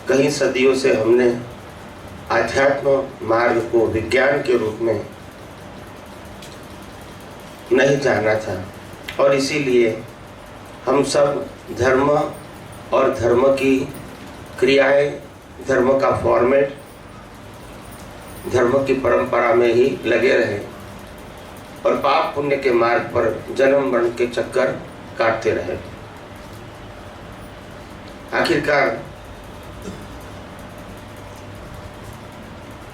कई सदियों से हमने आध्यात्म मार्ग को विज्ञान के रूप में नहीं जाना था, और इसीलिए हम सब धर्म और धर्म की क्रियाएं, धर्म का फॉर्मेट, धर्म की परंपरा में ही लगे रहे और पाप पुण्य के मार्ग पर जन्म मरण के चक्कर काटते रहे। आखिरकार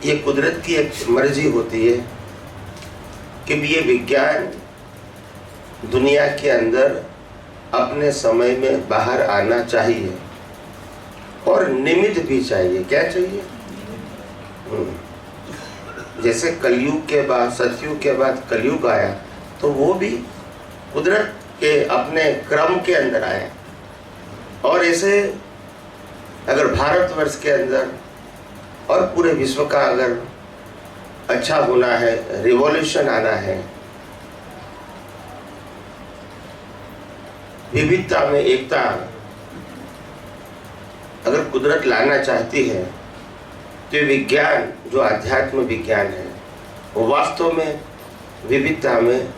ये कुदरत की एक मर्जी होती है कि ये विज्ञान दुनिया के अंदर अपने समय में बाहर आना चाहिए और निमित्त भी चाहिए। क्या चाहिए? जैसे कलयुग के बाद, सतयुग के बाद कलयुग आया, तो वो भी कुदरत के अपने क्रम के अंदर आया। और ऐसे अगर भारतवर्ष के अंदर और पूरे विश्व का अगर अच्छा होना है, रिवॉल्यूशन आना है, विविधता में एकता अगर कुदरत लाना चाहती है, तो विज्ञान, जो आध्यात्म विज्ञान है, वो वास्तव में विविधता में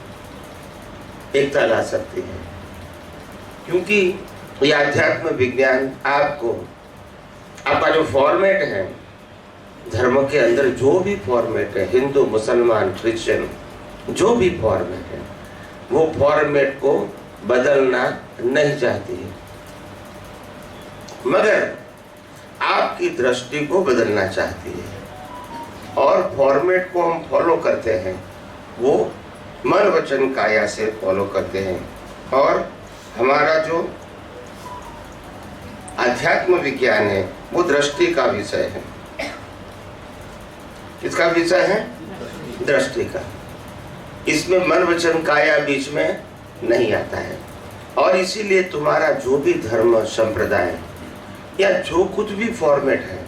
एकता ला सकती है। क्योंकि ये आध्यात्म विज्ञान आपको, आपका जो फॉर्मेट है धर्म के अंदर, जो भी फॉर्मेट है, हिंदू, मुसलमान, क्रिश्चियन, जो भी फॉर्मेट है, वो फॉर्मेट को बदलना नहीं चाहती है, मगर आपकी दृष्टि को बदलना चाहती है। और फॉर्मेट को हम फॉलो करते हैं, वो मन वचन काया से फॉलो करते हैं। और हमारा जो अध्यात्म विज्ञान है वो दृष्टि का विषय है। किसका विषय है? दृष्टि का। इसमें मन वचन काया बीच में नहीं आता है। और इसीलिए तुम्हारा जो भी धर्म संप्रदाय या जो कुछ भी फॉर्मेट है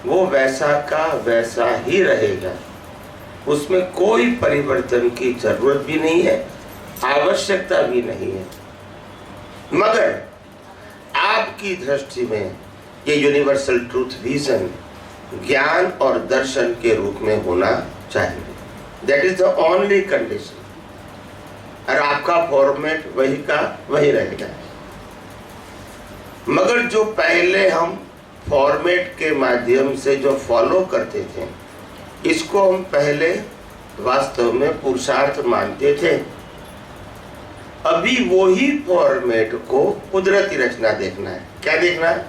वो वैसा का वैसा ही रहेगा, उसमें कोई परिवर्तन की जरूरत भी नहीं है, आवश्यकता भी नहीं है। मगर आपकी दृष्टि में ये यूनिवर्सल ट्रूथ विजन ज्ञान और दर्शन के रूप में होना चाहिए। That is the only condition. और आपका फॉर्मेट वही का वही रहेगा। मगर जो पहले हम फॉर्मेट के माध्यम से जो फॉलो करते थे, इसको हम पहले वास्तव में पुरुषार्थ मानते थे। अभी वही फॉर्मेट को कुदरती रचना देखना है। क्या देखना है?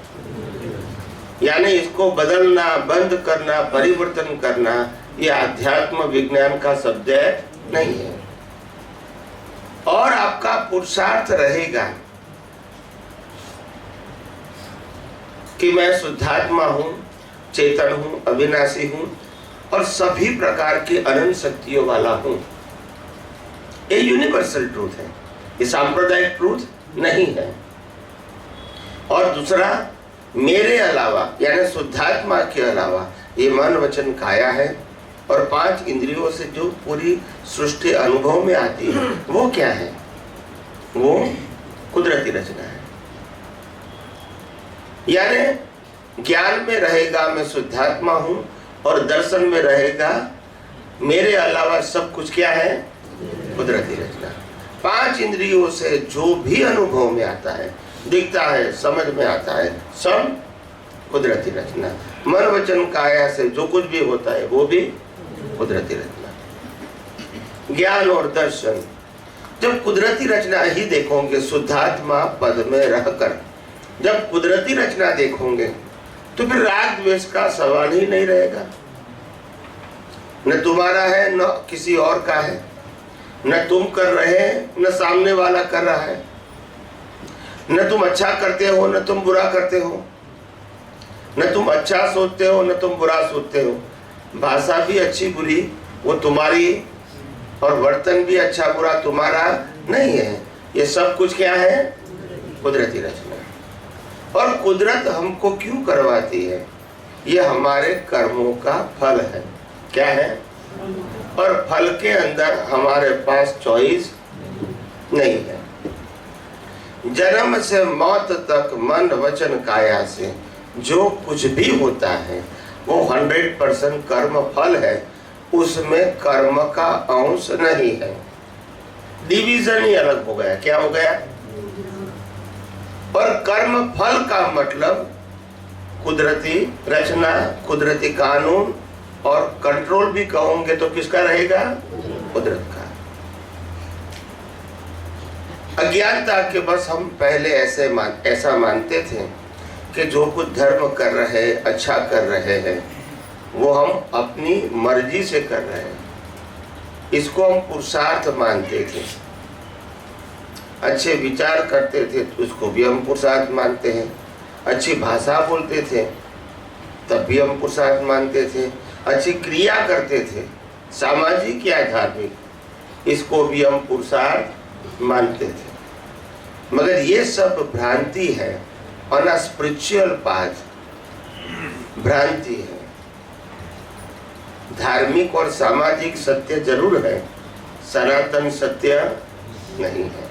यानी इसको बदलना, बंद करना, परिवर्तन करना, ये आध्यात्म विज्ञान का सब्जेक्ट नहीं है। और आपका पुरुषार्थ रहेगा कि मैं शुद्धात्मा हूं, चेतन हूं, अविनाशी हूं और सभी प्रकार की अनंत शक्तियों वाला हूं। ये यूनिवर्सल ट्रूथ है, ये सांप्रदायिक ट्रूथ नहीं है। और दूसरा, मेरे अलावा यानी शुद्धात्मा के अलावा ये मन वचन काया है और 5 इंद्रियों से जो पूरी सृष्टि अनुभव में आती है, वो क्या है? वो कुदरती रचना है। यानी ज्ञान में रहेगा मैं शुद्धात्मा हूं और दर्शन में रहेगा मेरे अलावा सब कुछ क्या है? कुदरती रचना। 5 इंद्रियों से जो भी अनुभव में आता है, दिखता है, समझ में आता है, सब कुदरती रचना। मन वचन काया से जो कुछ भी होता है वो भी कुदरती रचना। ज्ञान और दर्शन जब कुदरती रचना ही देखोगे, शुद्धात्मा पद में रहकर जब कुदरती रचना देखोगे, तो फिर राग द्वेष का सवाल ही नहीं रहेगा। न तुम्हारा है न किसी और का है, न तुम कर रहे हैं न सामने वाला कर रहा है, न तुम अच्छा करते हो न तुम बुरा करते हो, न तुम अच्छा सोचते हो न तुम बुरा सोचते हो। भाषा भी अच्छी बुरी वो तुम्हारी और वर्तन भी अच्छा बुरा तुम्हारा नहीं है। ये सब कुछ क्या है? कुदरती रचना। और कुदरत हमको क्यों करवाती है? ये हमारे कर्मों का फल है। क्या है? और फल के अंदर हमारे पास चॉइस नहीं है। जन्म से मौत तक मन वचन काया से जो कुछ भी होता है वो 100% कर्म फल है, उसमें कर्म का अंश नहीं है। डिवीजन ही अलग हो गया। क्या हो गया? पर कर्म फल का मतलब कुदरती रचना, कुदरती कानून और कंट्रोल भी कहोगे तो किसका रहेगा? कुदरत का। अज्ञानता के बस हम पहले ऐसा मानते थे कि जो कुछ धर्म कर रहे, अच्छा कर रहे हैं, वो हम अपनी मर्जी से कर रहे हैं, इसको हम पुरुषार्थ मानते थे। अच्छे विचार करते थे तो उसको भी हम पुरुषार्थ मानते हैं। अच्छी भाषा बोलते थे तब भी हम पुरुषार्थ मानते थे। अच्छी क्रिया करते थे, सामाजिक या धार्मिक, इसको भी हम पुरुषार्थ मानते थे। मगर ये सब भ्रांति है, ऑन अ स्पिरिचुअल पाथ भ्रांति है। धार्मिक और सामाजिक सत्य जरूर है, सनातन सत्य नहीं है।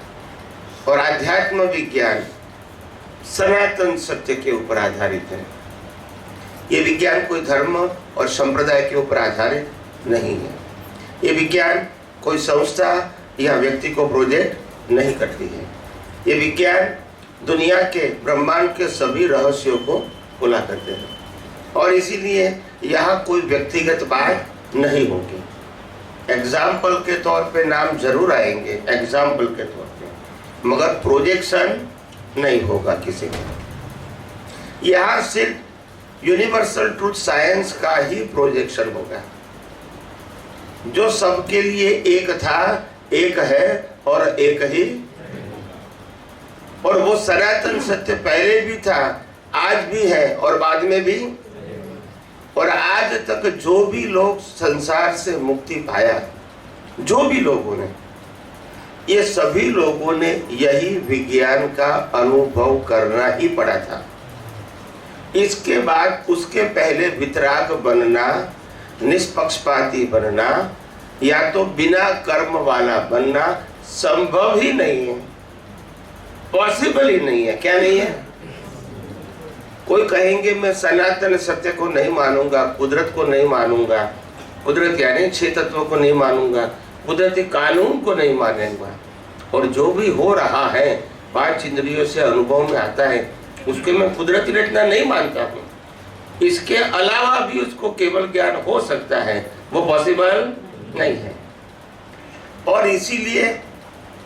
और आध्यात्म विज्ञान सनातन सत्य के ऊपर आधारित है। ये विज्ञान कोई धर्म और संप्रदाय के ऊपर आधारित नहीं है। ये विज्ञान कोई संस्था या व्यक्ति को प्रोजेक्ट नहीं करती है। ये विज्ञान दुनिया के ब्रह्मांड के सभी रहस्यों को खुला करते हैं और इसीलिए यहाँ कोई व्यक्तिगत बात नहीं होगी। एग्जाम्पल के तौर पे नाम जरूर आएंगे, एग्जाम्पल के तौर पे, मगर प्रोजेक्शन नहीं होगा किसी का। यहाँ सिर्फ यूनिवर्सल ट्रूथ साइंस का ही प्रोजेक्शन होगा, जो सबके लिए एक था, एक है और एक ही। और वो सनातन सत्य पहले भी था, आज भी है और बाद में भी। और आज तक जो भी लोग संसार से मुक्ति पाया, जो भी लोगों ने, ये सभी लोगों ने यही विज्ञान का अनुभव करना ही पड़ा था। इसके बाद उसके पहले वितराग बनना, निष्पक्षपाती बनना या तो बिना कर्म वाला बनना संभव ही नहीं है, पॉसिबल ही नहीं है। क्या नहीं है? कोई कहेंगे मैं सनातन सत्य को नहीं मानूंगा, कुदरत को नहीं मानूंगा, कुदरत यानी 6 तत्वों को नहीं मानूंगा, कुदरती कानून को नहीं मानूंगा, और जो भी हो रहा है 5 इंद्रियों से अनुभव में आता है उसके मैं कुदरती रचना नहीं मानता हूँ। इसके अलावा भी उसको केवल ज्ञान हो सकता है, वो पॉसिबल नहीं है। और इसीलिए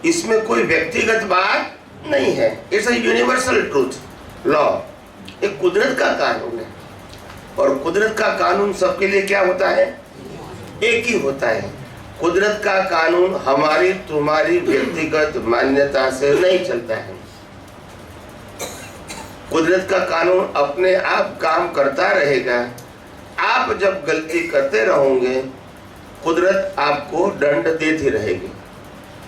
इसमें कोई व्यक्तिगत बात नहीं है। It's a universal truth law, एक कुदरत का कानून है। और कुदरत का कानून सबके लिए क्या होता है? एक ही होता है। कुदरत का कानून हमारी तुम्हारी व्यक्तिगत मान्यता से नहीं चलता है। कुदरत का कानून अपने आप काम करता रहेगा। आप जब गलती करते रहोगे, कुदरत आपको दंड देती रहेगी।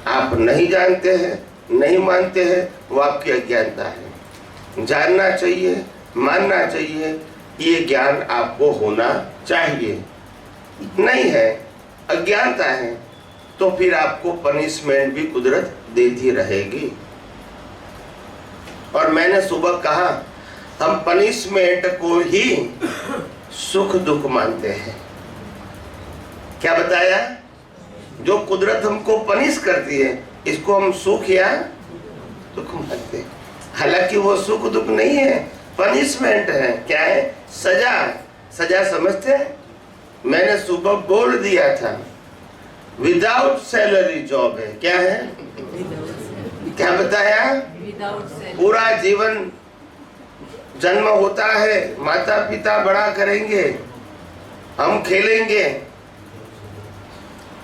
आप नहीं जानते हैं, नहीं मानते हैं, वो आपकी अज्ञानता है। जानना चाहिए, मानना चाहिए, ये ज्ञान आपको होना चाहिए। नहीं है, अज्ञानता है, तो फिर आपको पनिशमेंट भी कुदरत देती रहेगी। और मैंने सुबह कहा, हम पनिशमेंट को ही सुख दुख मानते हैं। क्या बताया? जो कुदरत हमको पनिश करती है, इसको हम सुख या दुख मानते हैं। हालांकि वो सुख दुख नहीं है, पनिशमेंट है। क्या है? सजा। सजा समझते हैं? मैंने सुबह बोल दिया था, विदाउट सैलरी जॉब है। क्या है? क्या बताया? पूरा जीवन जन्म होता है, माता पिता बड़ा करेंगे, हम खेलेंगे,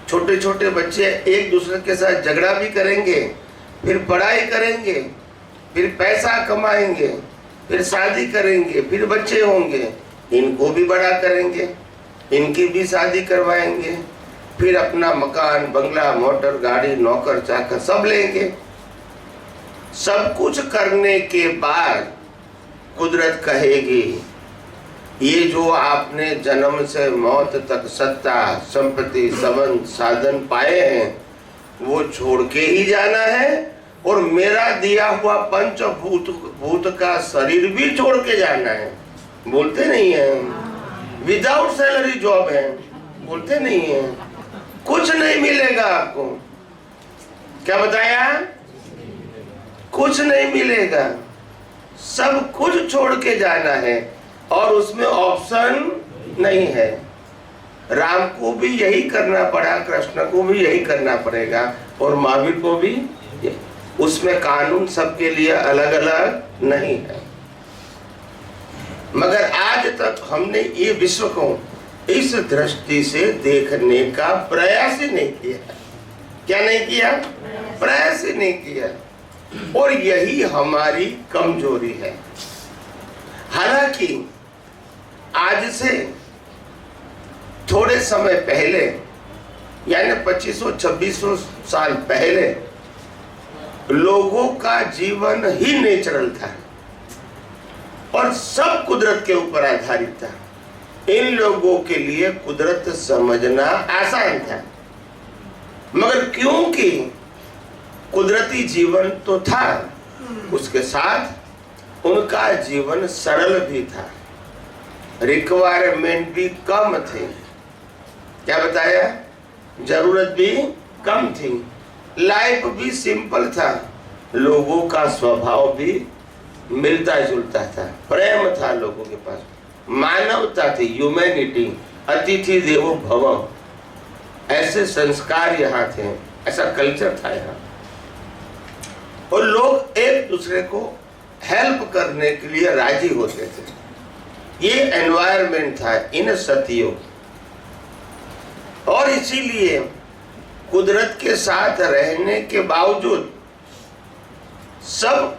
छोटे छोटे बच्चे एक दूसरे के साथ झगड़ा भी करेंगे, फिर पढ़ाई करेंगे, फिर पैसा कमाएंगे, फिर शादी करेंगे, फिर बच्चे होंगे, इनको भी बड़ा करेंगे, इनकी भी शादी करवाएंगे, फिर अपना मकान, बंगला, मोटर, गाड़ी, नौकर चाकर सब लेंगे। सब कुछ करने के बाद कुदरत कहेगी, ये जो आपने जन्म से मौत तक सत्ता, संपत्ति, संबंध, साधन पाए हैं, वो छोड़ के ही जाना है, और मेरा दिया हुआ पंचभूत का शरीर भी छोड़ के जाना है। बोलते नहीं है। विदाउट सैलरी जॉब है, बोलते नहीं है। कुछ नहीं मिलेगा आपको। क्या बताया? कुछ नहीं मिलेगा, सब कुछ छोड़ के जाना है और उसमें ऑप्शन नहीं है। राम को भी यही करना पड़ा, कृष्ण को भी यही करना पड़ेगा और महावीर को भी। उसमें कानून सबके लिए अलग अलग नहीं है। मगर आज तक हमने ये विश्व को इस दृष्टि से देखने का प्रयास ही नहीं किया। क्या नहीं किया? प्रयास ही नहीं किया। और यही हमारी कमजोरी है। हालांकि आज से थोड़े समय पहले, यानी 2500-2600 साल पहले, लोगों का जीवन ही नेचुरल था और सब कुदरत के ऊपर आधारित था। इन लोगों के लिए कुदरत समझना आसान था। मगर क्योंकि कुदरती जीवन तो था, उसके साथ उनका जीवन सरल भी था, रिक्वायरमेंट भी कम थे। क्या बताया? जरूरत भी कम थी, लाइफ भी सिंपल था, लोगों का स्वभाव भी मिलता जुलता था, प्रेम था लोगों के पास, मानवता थी, ह्यूमैनिटी, अतिथि देवो भव, ऐसे संस्कार यहाँ थे, ऐसा कल्चर था यहाँ। और लोग एक दूसरे को हेल्प करने के लिए राजी होते थे। ये एनवायरनमेंट था इन सतियों। और इसीलिए कुदरत के साथ रहने के बावजूद सब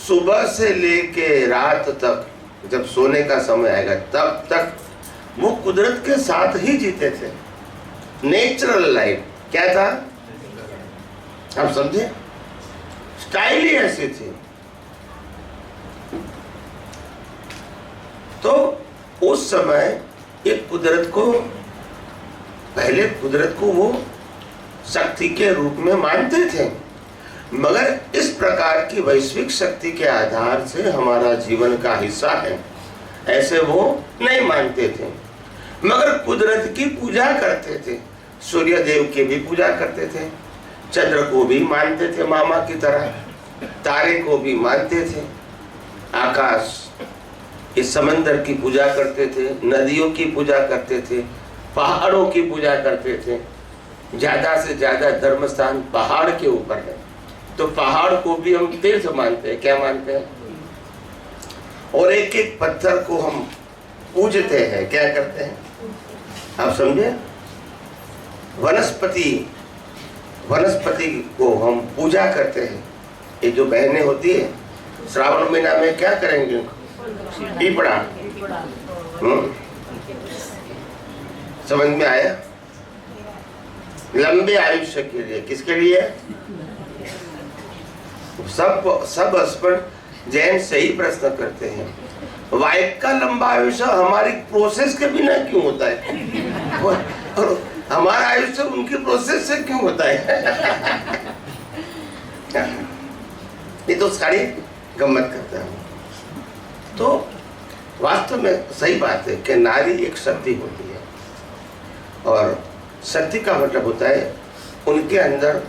सुबह से लेके रात तक, जब सोने का समय आएगा तब तक वो कुदरत के साथ ही जीते थे। नेचुरल लाइफ क्या था? आप समझे? स्टाइल ही ऐसे थे। तो उस समय एक कुदरत को, पहले कुदरत को वो शक्ति के रूप में मानते थे, मगर इस प्रकार की वैश्विक शक्ति के आधार से हमारा जीवन का हिस्सा है ऐसे वो नहीं मानते थे। मगर कुदरत की पूजा करते थे, सूर्य देव की भी पूजा करते थे, चंद्र को भी मानते थे मामा की तरह, तारे को भी मानते थे, आकाश, इस समंदर की पूजा करते थे, नदियों की पूजा करते थे, पहाड़ों की पूजा करते थे। ज्यादा से ज्यादा धर्म स्थान पहाड़ के ऊपर है, तो पहाड़ को भी हम तीर्थ मानते हैं। क्या मानते हैं? और एक एक पत्थर को हम पूजते हैं। क्या करते हैं? आप समझे? वनस्पति को हम पूजा करते हैं। ये जो बहनें होती है श्रावण महीना में क्या करेंगे? पीपड़ा। समझ में आया? लंबे आयुष्य के लिए। किसके लिए? सब हस्बैंड जैन सही प्रश्न करते हैं, वाइफ का लंबा आयुष्य हमारी प्रोसेस के बिना क्यों होता है और हमारा आयुष्य उनकी प्रोसेस से क्यों होता है? ये तो सारी गम्मत करता है। तो वास्तव में सही बात है कि नारी एक शक्ति होती है, और शक्ति का मतलब होता है उनके अंदर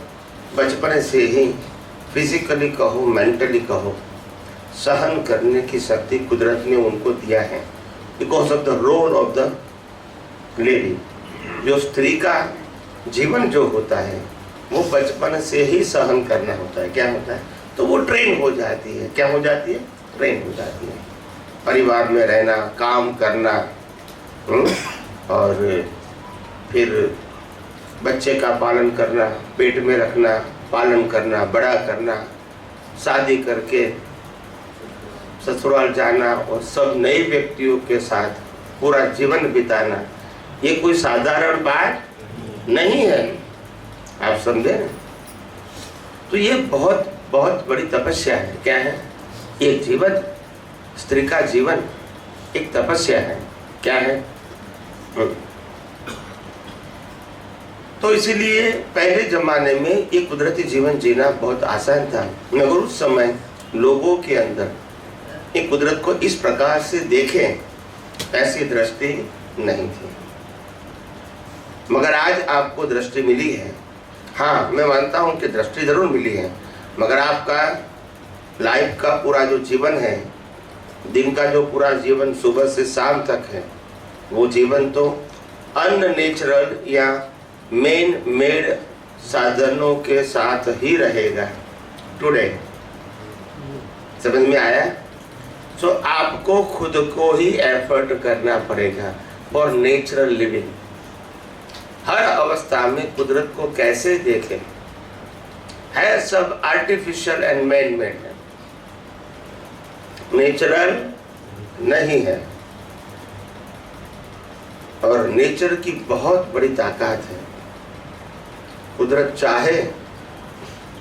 बचपन से ही, फिजिकली कहो, मेंटली कहो, सहन करने की शक्ति कुदरत ने उनको दिया है। Because of the role of the lady. जो स्त्री का जीवन जो होता है वो बचपन से ही सहन करना होता है। क्या होता है? तो वो ट्रेन हो जाती है। क्या हो जाती है? ट्रेन हो जाती है। परिवार में रहना, काम करना, और फिर बच्चे का पालन करना, पेट में रखना, पालन करना, बड़ा करना, शादी करके ससुराल जाना और सब नए व्यक्तियों के साथ पूरा जीवन बिताना, ये कोई साधारण बात नहीं है। आप समझे? तो ये बहुत बहुत बड़ी तपस्या है। क्या है? एक जीवन, स्त्री का जीवन एक तपस्या है। क्या है? तो इसीलिए पहले जमाने में ये कुदरती जीवन जीना बहुत आसान था, मगर उस समय लोगों के अंदर ये कुदरत को इस प्रकार से देखें, ऐसी दृष्टि नहीं थी। मगर आज आपको दृष्टि मिली है। हाँ, मैं मानता हूं कि दृष्टि जरूर मिली है, मगर आपका लाइफ का पूरा जो जीवन है, दिन का जो पूरा जीवन सुबह से शाम तक है, वो जीवन तो अननेचुरल या मेन मेड साधनों के साथ ही रहेगा टुडे। समझ में आया? सो आपको खुद को ही एफर्ट करना पड़ेगा फॉर नेचुरल लिविंग। हर अवस्था में कुदरत को कैसे देखें, है सब आर्टिफिशियल एंड मैन मेड है, नेचुरल नहीं है। और नेचर की बहुत बड़ी ताकत है। कुदरत चाहे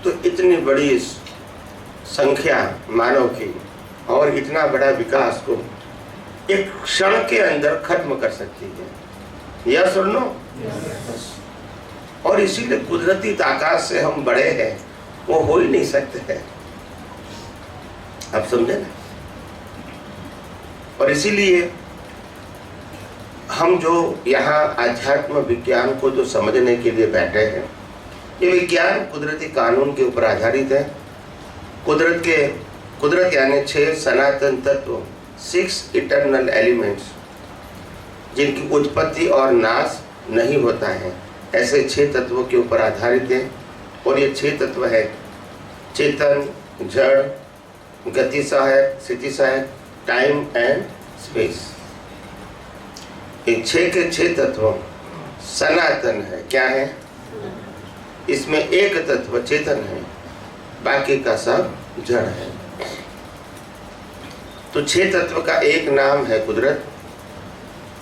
तो इतनी बड़ी संख्या मानव की और इतना बड़ा विकास को एक क्षण के अंदर खत्म कर सकती है। यस और नो? और इसीलिए कुदरती ताकत से हम बड़े हैं, वो हो ही नहीं सकते हैं। आप समझे ना? और इसीलिए हम जो यहाँ आध्यात्म विज्ञान को जो समझने के लिए बैठे हैं, ये विज्ञान कुदरती कानून के ऊपर आधारित है। कुदरत यानी 6 सनातन तत्व, 6 इटर्नल एलिमेंट्स, जिनकी उत्पत्ति और नाश नहीं होता है, ऐसे 6 तत्वों के ऊपर आधारित है। और ये 6 तत्व है चेतन, जड़, गति सहायक, स्थिति सहायक, टाइम एंड स्पेस। इन 6 के 6 तत्व सनातन है। क्या है? इसमें एक तत्व चेतन है, बाकी का सब जड़ है। तो 6 तत्व का एक नाम है कुदरत।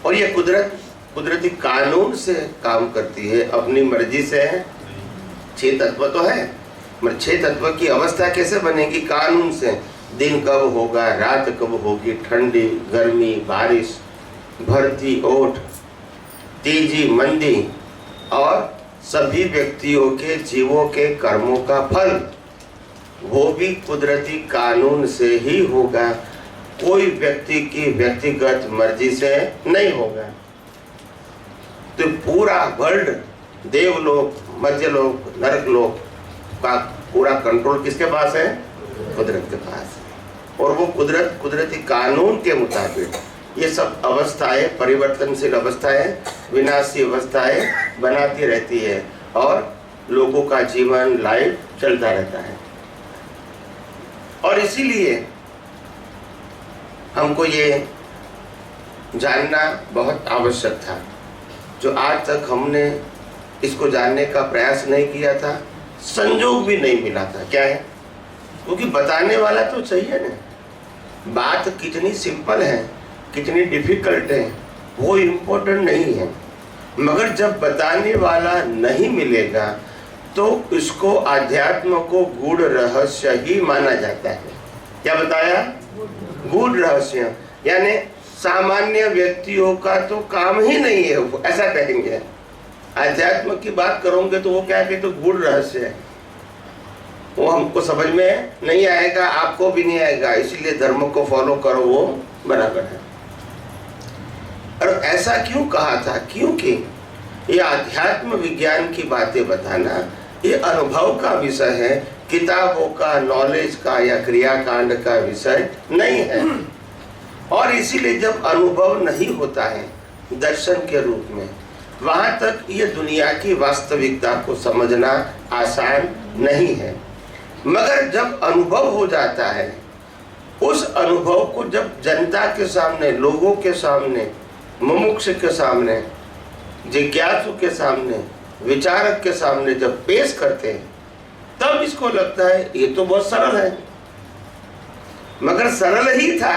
और ये कुदरत कुदरती कानून से काम करती है, अपनी मर्जी से है। 6 तत्व तो है, मगर 6 तत्व की अवस्था कैसे बनेगी? कानून से। दिन कब होगा, रात कब होगी, ठंडी, गर्मी, बारिश, भरती, ओट, तेजी, मंदी, और सभी व्यक्तियों के जीवों के कर्मों का फल, वो भी कुदरती कानून से ही होगा। कोई व्यक्ति की व्यक्तिगत मर्जी से नहीं होगा। तो पूरा वर्ल्ड, देवलोक, मध्यलोक, नरकलोक का पूरा कंट्रोल किसके पास है? कुदरत के पास है। और वो कुदरती कानून के मुताबिक ये सब अवस्थाएं, परिवर्तनशील अवस्थाएं, विनाशी अवस्थाएं बनाती रहती है और लोगों का जीवन, लाइफ चलता रहता है। और इसीलिए हमको ये जानना बहुत आवश्यक था, जो आज तक हमने इसको जानने का प्रयास नहीं किया था, संजोग भी नहीं मिला था। क्या है? क्योंकि बताने वाला तो चाहिए ना। बात कितनी सिंपल है, कितनी डिफिकल्ट है, वो इम्पोर्टेंट नहीं है, मगर जब बताने वाला नहीं मिलेगा तो इसको अध्यात्म को गूढ़ रहस्य ही माना जाता है। क्या बताया? गूढ़ रहस्य, यानी सामान्य व्यक्तियों का तो काम ही नहीं है, ऐसा कहेंगे। अध्यात्म की बात करोगे तो वो क्या कहते? तो गूढ़ रहस्य है, वो हमको समझ में नहीं आएगा, आपको भी नहीं आएगा। इसीलिए धर्म को फॉलो करो, वो बराबर है। और ऐसा क्यों कहा था? क्योंकि ये अध्यात्म विज्ञान की बातें बताना ये अनुभव का विषय है, किताबों का, नॉलेज का या क्रियाकांड का विषय नहीं है। और इसीलिए जब अनुभव नहीं होता है दर्शन के रूप में, वहां तक ये दुनिया की वास्तविकता को समझना आसान नहीं है। मगर जब अनुभव हो जाता है, उस अनुभव को जब जनता के सामने, लोगों के सामने, मुमुक्ष के सामने, जिज्ञासु के सामने, विचारक के सामने जब पेश करते हैं, तब इसको लगता है ये तो बहुत सरल है। मगर सरल ही था,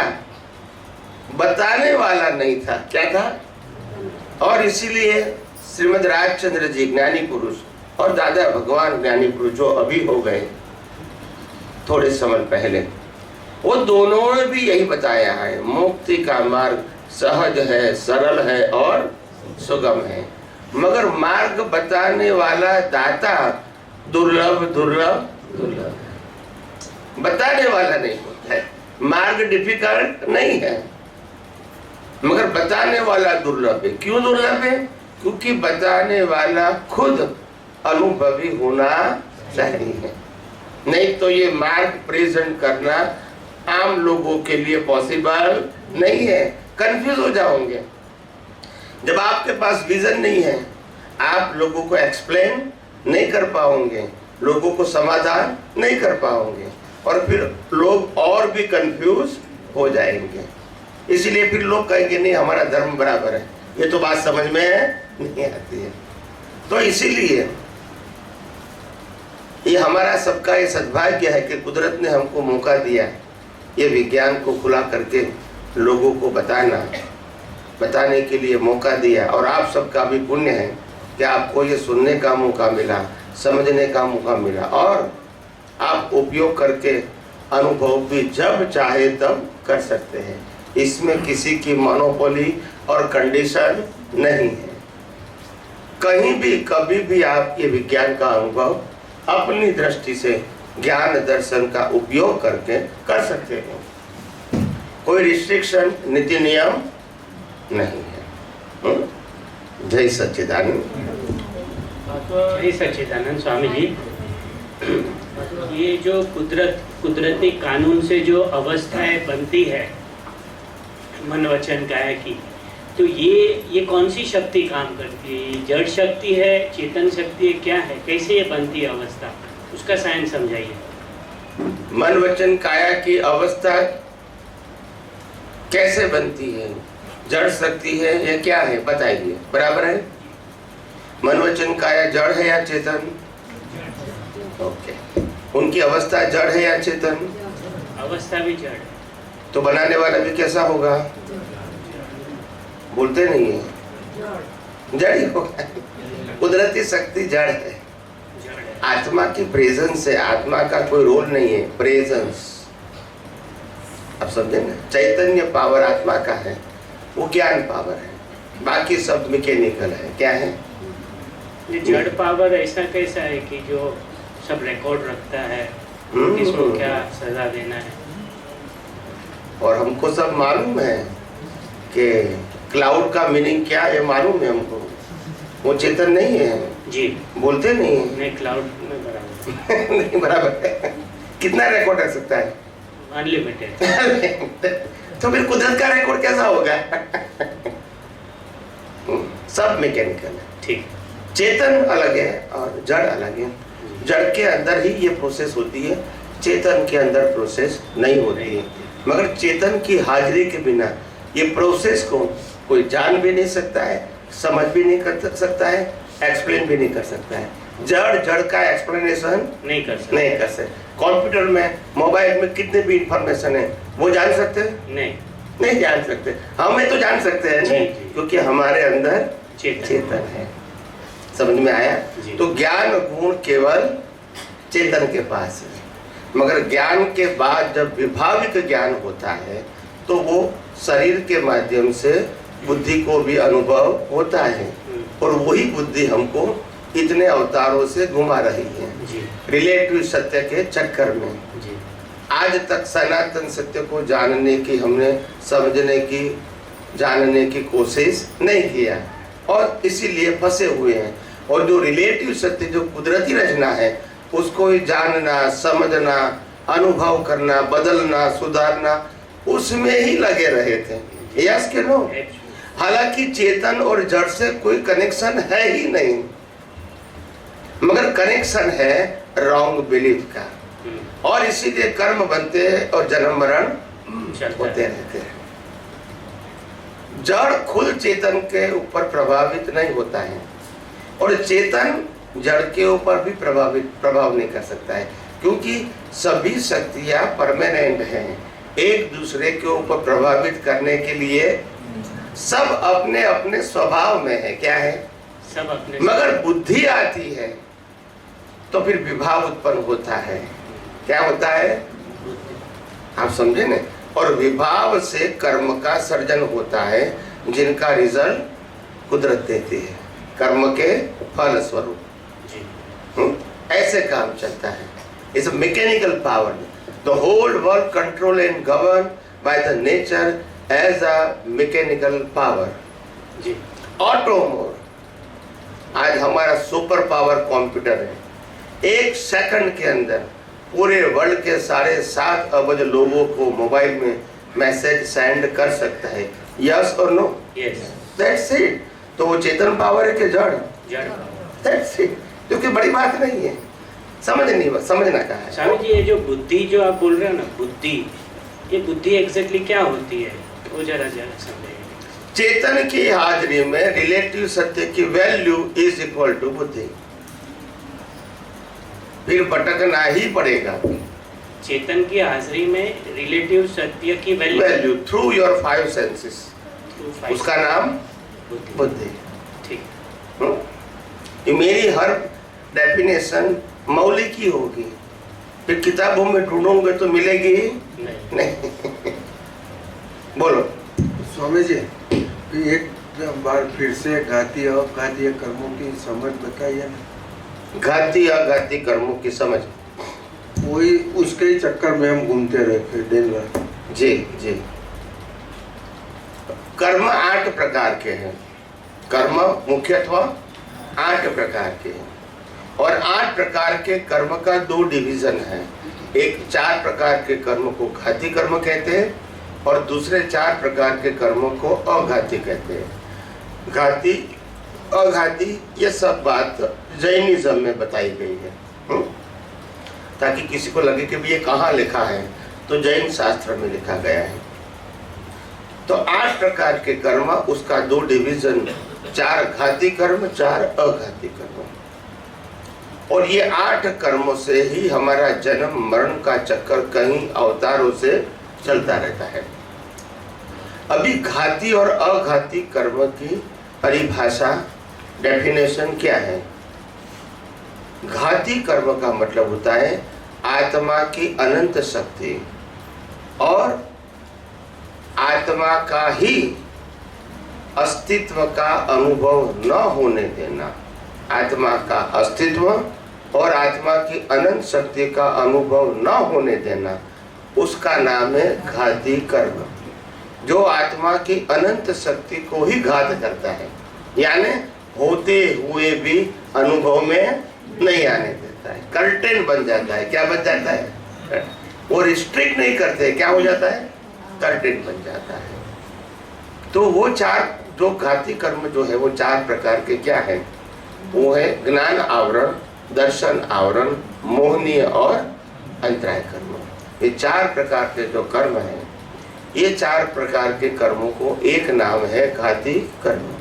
बताने वाला नहीं था। क्या था? और इसीलिए श्रीमद् राजचंद्र जी ज्ञानी पुरुष और दादा भगवान ज्ञानी पुरुष जो अभी हो गए थोड़े समय पहले, वो दोनों ने भी यही बताया है, मुक्ति का मार्ग सहज है, सरल है और सुगम है। मगर मार्ग बताने वाला दाता दुर्लभ दुर्लभ दुर्लभ, बताने वाला नहीं होता है। मार्ग डिफिकल्ट नहीं है, मगर बताने वाला दुर्लभ है। क्यों दुर्लभ है? क्योंकि बताने वाला खुद अनुभवी होना चाहिए। नहीं तो ये मार्ग प्रेजेंट करना आम लोगों के लिए पॉसिबल नहीं है। कंफ्यूज हो जाओगे। जब आपके पास विजन नहीं है, आप लोगों को एक्सप्लेन नहीं कर पाओगे, लोगों को समाधान नहीं कर पाओगे, और फिर लोग और भी कंफ्यूज हो जाएंगे। इसलिए फिर लोग कहेंगे नहीं हमारा धर्म बराबर है। ये तो बात समझ में नहीं आती है। तो इसीलिए ये हमारा सबका ये सद्भाग्य है कि कुदरत ने हमको मौका दिया ये विज्ञान को खुला करके लोगों को बताने के लिए मौका दिया। और आप सबका भी पुण्य है कि आपको ये सुनने का मौका मिला, समझने का मौका मिला, और आप उपयोग करके अनुभव भी जब चाहे तब कर सकते हैं। इसमें किसी की मोनोपोली और कंडीशन नहीं है। कहीं भी कभी भी आप ये विज्ञान का अनुभव अपनी दृष्टि से ज्ञान दर्शन का उपयोग करके कर सकते हैं। कोई रिस्ट्रिक्शन नीति नियम नहीं है। जय सच्चिदानंद। जय सच्चिदानंद स्वामी जी। ये जो कुदरती कानून से जो अवस्थाएं बनती है मन वचन काया की, तो ये कौन सी शक्ति काम करती है? जड़ शक्ति है, चेतन शक्ति है, क्या है? कैसे ये बनती है अवस्था, उसका साइंस समझाइए। मन वचन काया की अवस्था कैसे बनती है? जड़ शक्ति है या क्या है? बताइए। बराबर है? मन वचन काया जड़ है या चेतन? ओके। उनकी अवस्था जड़ है या चेतन? अवस्था भी जड़। तो बनाने वाला भी कैसा होगा? बोलते नहीं है, जड़ ही होगा। कुदरती शक्ति जड़ है। आत्मा की प्रेजेंस है, आत्मा का कोई रोल नहीं है, प्रेजेंस। अब समझे ना? चैतन्य पावर आत्मा का है, वो ज्ञान पावर है, बाकी सब मैकेनिकल है। क्या है? जड़ पावर ऐसा कैसा है कि जो सब रिकॉर्ड रखता है, किसको क्या सजा देना है, और हमको सब मालूम है कि क्लाउड का मीनिंग क्या है, मालूम है हमको। वो चेतन नहीं है जी। बोलते नहीं है। नहीं, क्लाउड में बराबर नहीं बराबर है। कितना रिकॉर्ड रख सकता है? अनलिमिटेड। तो फिर कुदरत का रिकॉर्ड कैसा होगा? सब मैकेनिकल है। ठीक। चेतन अलग है और जड़ अलग है। जड़ के अंदर ही ये प्रोसेस होती है, चेतन के अंदर प्रोसेस नहीं होती है। मगर चेतन की हाजिरी के बिना ये प्रोसेस को कोई जान भी नहीं सकता है, समझ भी नहीं कर सकता है, एक्सप्लेन भी नहीं कर सकता है। जड़ का एक्सप्लेनेशन नहीं कर सकते। कंप्यूटर में, मोबाइल में कितने भी इंफॉर्मेशन है, वो जान सकते हैं? नहीं जान सकते। हमें तो जान सकते हैं नहीं, क्योंकि हमारे अंदर चेतन है। समझ में आया? तो ज्ञान गुण केवल चेतन के पास है, मगर ज्ञान के बाद जब विभाविक ज्ञान होता है तो वो शरीर के माध्यम से बुद्धि को भी अनुभव होता है, और वही बुद्धि हमको इतने अवतारों से घुमा रही है रिलेटिव सत्य के चक्कर में। आज तक सनातन सत्य को जानने की, हमने समझने की, जानने की कोशिश नहीं किया, और इसीलिए फंसे हुए हैं। और जो रिलेटिव सत्य, जो कुदरती रचना है, उसको ही जानना, समझना, अनुभव करना, बदलना, सुधारना, उसमें ही लगे रहे थे। यस के नो? हालांकि चेतन और जड़ से कोई कनेक्शन है ही नहीं, मगर कनेक्शन है रॉन्ग बिलीफ का, और इसीलिए कर्म बनते हैं और जन्म मरण होते रहते हैं। जड़ खुद चेतन के ऊपर प्रभावित नहीं होता है, और चेतन जड़ के ऊपर भी प्रभाव नहीं कर सकता है, क्योंकि सभी शक्तियां परमानेंट हैं। एक दूसरे के ऊपर प्रभावित करने के लिए सब अपने अपने स्वभाव में है। क्या है? सब अपने। मगर बुद्धि आती है तो फिर विभाव उत्पन्न होता है। क्या होता है? आप समझे ना? और विभाव से कर्म का सर्जन होता है, जिनका रिजल्ट कुदरत देती है, कर्म के फल स्वरूप। ऐसे काम चलता है। इस mechanical power The whole world controlled and governed by the nature as a mechanical power. जी ऑटोमोर आज हमारा सुपर पावर कंप्यूटर है। एक सेकंड के अंदर पूरे वर्ल्ड के 7.5 अरब लोगों को मोबाइल में मैसेज सेंड कर सकता है। यस और नो? यस। That's it. तो वो चेतन पावर है कि जड़? जड़। That's it. क्योंकि बड़ी बात नहीं है, समझना कहा है। स्वामी जी ये जो बुद्धि जो आप बोल रहे हो ना, बुद्धि, ये बुद्धि एग्जैक्टली क्या होती है वो जरा समझाइए। चेतन की हाजिरी में रिलेटिव सत्य की वैल्यू इज इक्वल टू बुद्धि। फिर भटकना ही पड़ेगा। चेतन की हाजिरी में रिलेटिव सत्य की वैल्यू थ्रू योर 5 सेंसेस, उसका नाम बुद्धि। ठीक। ये मेरी हर डेफिनेशन मौलिक ही होगी, फिर किताबों में ढूंढोगे तो मिलेगी नहीं। बोलो स्वामी जी, एक बार फिर से घाती अघाती कर्मों की समझ बताइए ना। घाती अघाती कर्मों की समझ, वही उसके ही चक्कर में हम घूमते रहते दिन रात। जी जी। कर्म 8 प्रकार के हैं। कर्म मुख्यतः 8 प्रकार के हैं और 8 प्रकार के कर्म का 2 डिवीजन है। एक 4 प्रकार के कर्म को घाती कर्म कहते हैं और दूसरे 4 प्रकार के कर्मों को अघाती कहते हैं। घाती अघाती ये सब बात जैनिज्म में बताई गई है, ताकि किसी को लगे कि ये कहाँ लिखा है, तो जैन शास्त्र में लिखा गया है। तो 8 प्रकार के कर्म, उसका 2 डिवीजन, 4 घाती कर्म, 4 अघाती कर्म। और ये 8 कर्मों से ही हमारा जन्म मरण का चक्कर कहीं अवतारों से चलता रहता है। अभी घाती और अघाती कर्म की परिभाषा, डेफिनेशन क्या है? घाती कर्म का मतलब होता है आत्मा की अनंत शक्ति और आत्मा का ही अस्तित्व का अनुभव न होने देना। आत्मा का अस्तित्व और आत्मा की अनंत शक्ति का अनुभव न होने देना, उसका नाम है घाती कर्म। जो आत्मा की अनंत शक्ति को ही घात करता है, यानी होते हुए भी अनुभव में नहीं आने देता है, कर्टेन बन जाता है। क्या बन जाता है? वो रिस्ट्रिक्ट नहीं करते, क्या हो जाता है? कर्टेन बन जाता है। तो वो 4 जो घाती कर्म जो है वो 4 प्रकार के क्या है? वो है ज्ञान आवरण, दर्शन आवरण, मोहनीय और अंतराय कर्म। ये 4 प्रकार के जो कर्म हैं, ये 4 प्रकार के कर्मों को एक नाम है घाती कर्म।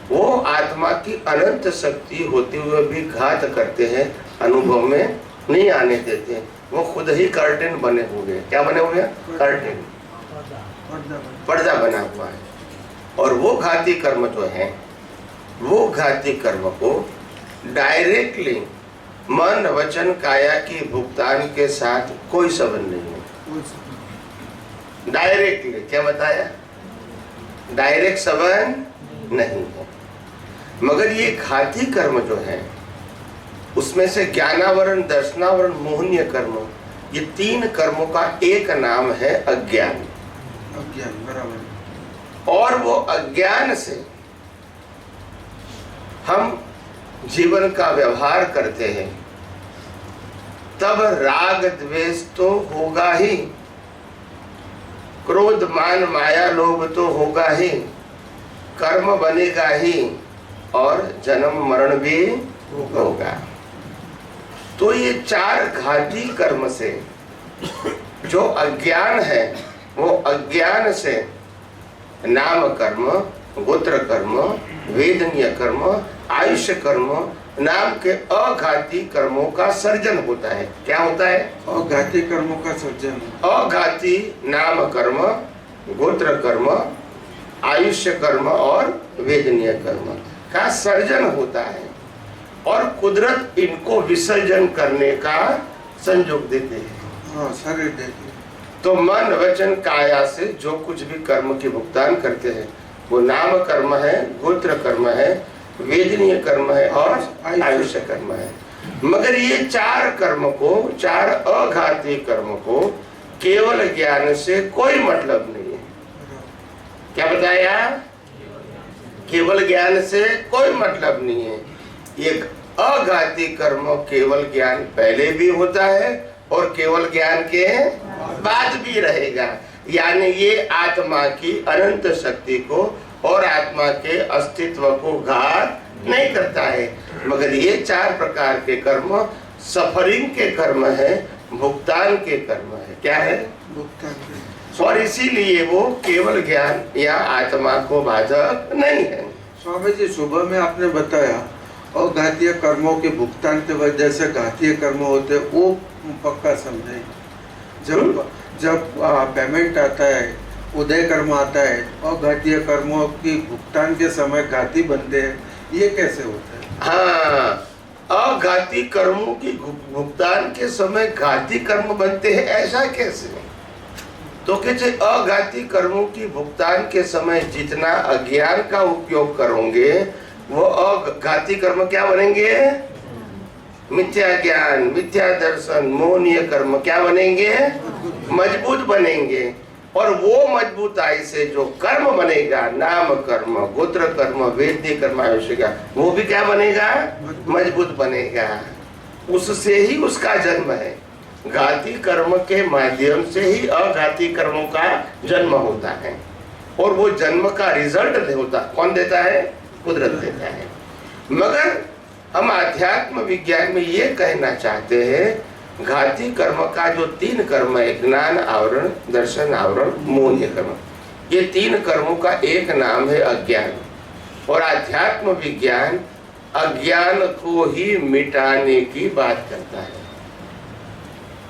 वो आत्मा की अनंत शक्ति होते हुए भी घात करते हैं, अनुभव में नहीं आने देते। वो खुद ही कर्टेन बने हुए। क्या बने हुए? कर्टेन, पर्दा बना हुआ है। और वो घाती कर्म जो है, वो घाती कर्म को डायरेक्टली मन वचन काया की भुगतान के साथ कोई संबंध नहीं है। डायरेक्टली क्या बताया? डायरेक्ट संबंध नहीं है। मगर ये घाती कर्म जो है, उसमें से ज्ञानावरण, दर्शनावरण, मोहनीय कर्म, ये 3 कर्मों का एक नाम है अज्ञान। अज्ञान, बराबर। और वो अज्ञान से हम जीवन का व्यवहार करते हैं, तब राग द्वेष तो होगा ही, क्रोध मान माया लोभ तो होगा ही, कर्म बनेगा ही और जन्म मरण भी होगा। तो ये 4 घाती कर्म से जो अज्ञान है, वो अज्ञान से नाम कर्म, गोत्र कर्म, वेदनीय कर्म, आयुष्य कर्म नाम के अघाती कर्मों का सर्जन होता है। क्या होता है? अघाती कर्मों का सर्जन। अघाती नाम कर्म, गोत्र कर्म, आयुष्य कर्म और वेदनीय कर्म का सर्जन होता है और कुदरत इनको विसर्जन करने का संयोग देते हैं। हाँ, शरीर देते। तो मन वचन काया से जो कुछ भी कर्म की भुगतान करते हैं, वो नाम कर्म है, गोत्र कर्म है, वेदनीय कर्म है और आयुष्य कर्म है। मगर ये चार कर्म को, चार अघाती कर्म को केवल ज्ञान से कोई मतलब नहीं है। क्या बताया? केवल ज्ञान से कोई मतलब नहीं है। ये अघाती कर्म केवल ज्ञान पहले भी होता है और केवल ज्ञान के बाद भी रहेगा। यानी ये आत्मा की अनंत शक्ति को और आत्मा के अस्तित्व को घात नहीं करता है। मगर ये चार प्रकार के कर्म सफरिंग के कर्म है, भुगतान के कर्म है। क्या है? भुगतान। और इसीलिए वो केवल ज्ञान या आत्मा को बाधक नहीं है। स्वामी जी, सुबह में आपने बताया अघातीय कर्मों के भुगतान की वजह से घातीय कर्म होते, वो पक्का समझे। जब पेमेंट आता है, उदय कर्म आता है, अघातीय कर्मों की भुगतान के समय घाती बनते हैं, ये कैसे होता है? हाँ, अघाती कर्मों की भुगतान के समय घाती कर्म बनते हैं, ऐसा कैसे? तो कहते अघाती कर्मों की भुगतान के समय जितना अज्ञान का उपयोग करोगे वो अघाती कर्म क्या बनेंगे? मिथ्या ज्ञान, मिथ्या दर्शन, मोहनीय कर्म क्या बनेंगे? मजबूत बनेंगे। और वो मजबूताई से जो कर्म बनेगा, नाम कर्म, गोत्र कर्म, वेद्य कर्म, आयुष्य का, वो भी क्या बनेगा? मजबूत बनेगा। उससे ही उसका जन्म है। घाती कर्म के माध्यम से ही अघाती कर्मों का जन्म होता है। और वो जन्म का रिजल्ट होता कौन देता है? कुदरत देता है। मगर हम आध्यात्म विज्ञान में ये कहना चाहते हैं, घाती कर्म का जो तीन कर्म है, ज्ञान आवरण, दर्शन आवरण, मोहनीय कर्म, ये तीन कर्मों का एक नाम है अज्ञान। और आध्यात्म विज्ञान अज्ञान को ही मिटाने की बात करता है।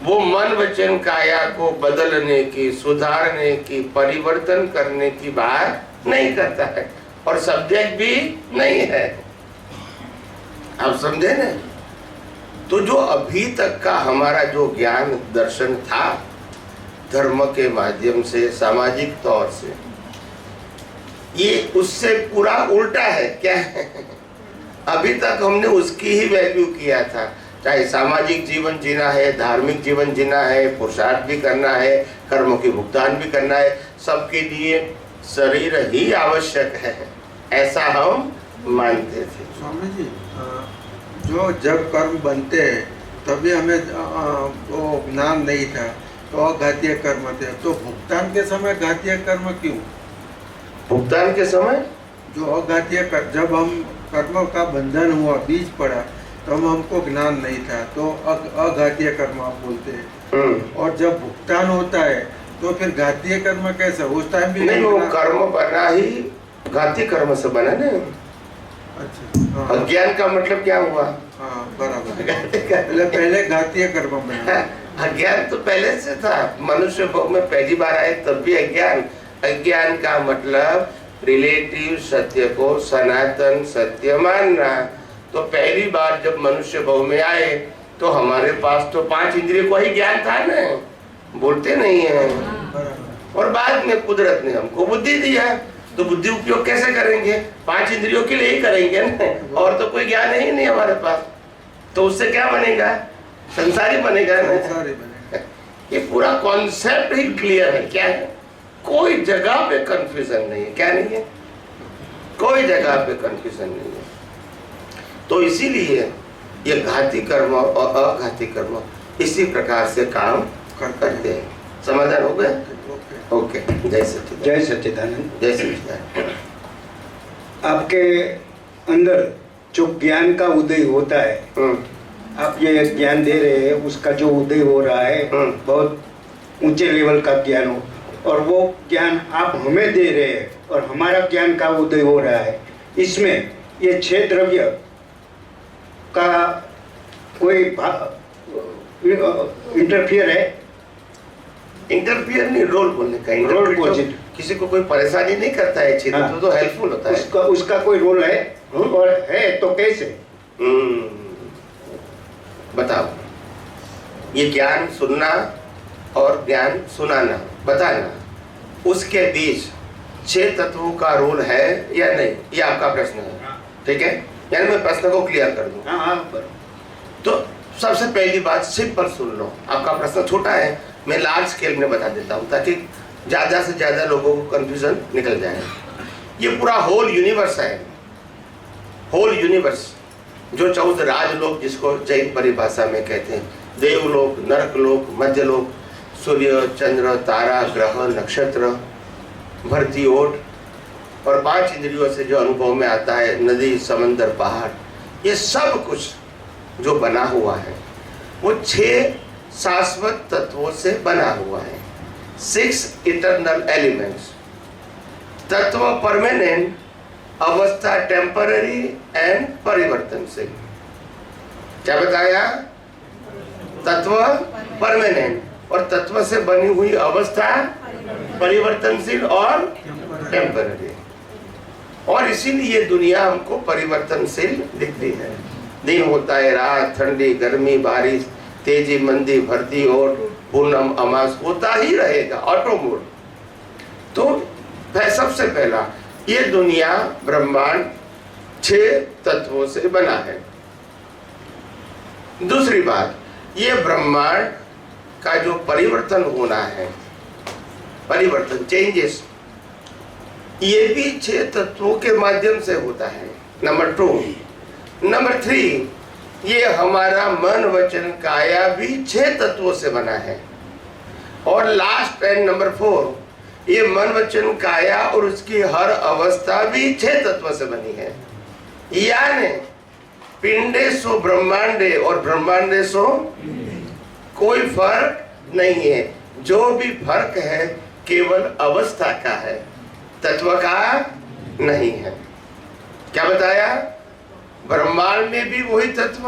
वो मन वचन काया को बदलने की, सुधारने की, परिवर्तन करने की बात नहीं करता है और सब्जेक्ट भी नहीं है। आप समझे ना? तो जो अभी तक का हमारा जो ज्ञान दर्शन था, धर्म के माध्यम से, सामाजिक तौर से, ये उससे पूरा उल्टा है। क्या है? अभी तक हमने उसकी ही वैल्यू किया था। चाहे सामाजिक जीवन जीना है, धार्मिक जीवन जीना है, पुरुषार्थ भी करना है, कर्मों की भुगतान भी करना है, सबके लिए शरीर ही आवश्यक है, ऐसा हम मानते थे। स्वामी जी, जो जब कर्म बनते हैं तभी हमें वो ज्ञान नहीं था, तो अघातीय कर्म थे, तो भुगतान के समय घातीय कर्म क्यों? भुगतान के समय जो अघातीय कर्म, जब हम कर्म का बंधन हुआ, बीज पड़ा, तो हमको ज्ञान नहीं था, तो अघातीय कर्म आप बोलते हैं। और जब भुगतान होता है तो फिर घातीय कर्म कैसा? उस टाइम भी नहीं, वो कर्म बना ही घाती कर्म से बना ना। अच्छा, हाँ। अज्ञान का मतलब क्या हुआ? हाँ, बराबर। पहले घातीय कर्म बना। अज्ञान तो पहले से था। मनुष्य भोग में पहली बार आए तब भी अज्ञान। अज्ञान का मतलब रिलेटिव सत्य को सनातन सत्य मानना। तो पहली बार जब मनुष्य भव में आए तो हमारे पास तो 5 इंद्रियों को ही ज्ञान था ना, बोलते नहीं है। और बाद में कुदरत ने हमको बुद्धि दिया, तो बुद्धि उपयोग कैसे करेंगे? 5 इंद्रियों के लिए ही करेंगे ना, और तो कोई ज्ञान है ही नहीं हमारे पास। तो उससे क्या बनेगा? संसारी बनेगा ना। ये पूरा कॉन्सेप्ट ही क्लियर है। क्या है? कोई जगह पे कंफ्यूजन नहीं है। क्या नहीं है? कोई जगह पे कंफ्यूजन नहीं है। तो इसीलिए ये घाती कर्म और अघाती कर्म इसी प्रकार से काम करते हैं। समाधान हो गया? ओके। जय सच्चिदानंद। जय सच्चिदानंद। जय सच्चिदानंद। आपके अंदर जो ज्ञान का उदय होता है, आप ये ज्ञान दे रहे हैं, उसका जो उदय हो रहा है बहुत ऊंचे लेवल का ज्ञान हो, और वो ज्ञान आप हमें दे रहे हैं और हमारा ज्ञान का उदय हो रहा है। इसमें ये 6 द्रव्य का कोई इंटरफियर है? इंटरफियर नहीं, रोल बोलने का। रोल बोलने किसी को कोई परेशानी नहीं करता है, क्षेत्र हाँ। तो हेल्पफुल होता है। उसका कोई रोल है? और है तो कैसे? बताओ। ये ज्ञान सुनना और ज्ञान सुनाना, बताना, उसके बीच 6 तत्वों का रोल है या नहीं? ये आपका प्रश्न है, ठीक है? यानी मैं प्रश्न को क्लियर कर दूं। तो सबसे पहली बात सिंपल सुन लो, आपका प्रश्न छोटा है, मैं लार्ज स्केल में बता देता हूँ ताकि ज़्यादा से ज़्यादा लोगों को कंफ्यूजन निकल जाए। ये पूरा होल यूनिवर्स है, होल यूनिवर्स, जो 14 राजलोक जिसको जैन परिभाषा में कहते हैं, देवलोक, नरकलोक, मध्यलोक, सूर्य, चंद्र, तारा, ग्रह, नक्षत्र, भरती ओट, और 5 इंद्रियों से जो अनुभव में आता है, नदी, समंदर, पहाड़, ये सब कुछ जो बना हुआ है वो 6 शाश्वत तत्वों से बना हुआ है। 6 इटर्नल एलिमेंट्स। तत्व परमानेंट, अवस्था टेम्पररी एंड परिवर्तनशील। क्या बताया? तत्व परमानेंट और तत्व से बनी हुई अवस्था परिवर्तनशील और टेम्पररी, और इसीलिए दुनिया हमको परिवर्तनशील दिखती है। दिन होता है, रात, ठंडी, गर्मी, बारिश, तेजी, मंदी, भरती और पूनम, अमास होता ही रहेगा, ऑटो मोड। तो सबसे पहला, ये दुनिया ब्रह्मांड 6 तत्वों से बना है। दूसरी बात, ये ब्रह्मांड का जो परिवर्तन होना है, परिवर्तन, चेंजेस, ये भी 6 तत्वों के माध्यम से होता है। नंबर 2। नंबर 3, ये हमारा मन, वचन, काया भी 6 तत्वों से बना है। और लास्ट एंड नंबर 4, ये मन, वचन, काया और उसकी हर अवस्था भी 6 तत्वों से बनी है। यानी पिंडे सो ब्रह्मांडे और ब्रह्मांडे सो कोई फर्क नहीं है। जो भी फर्क है केवल अवस्था का है, तत्व का नहीं है। क्या बताया? ब्रह्मांड में भी वही तत्व,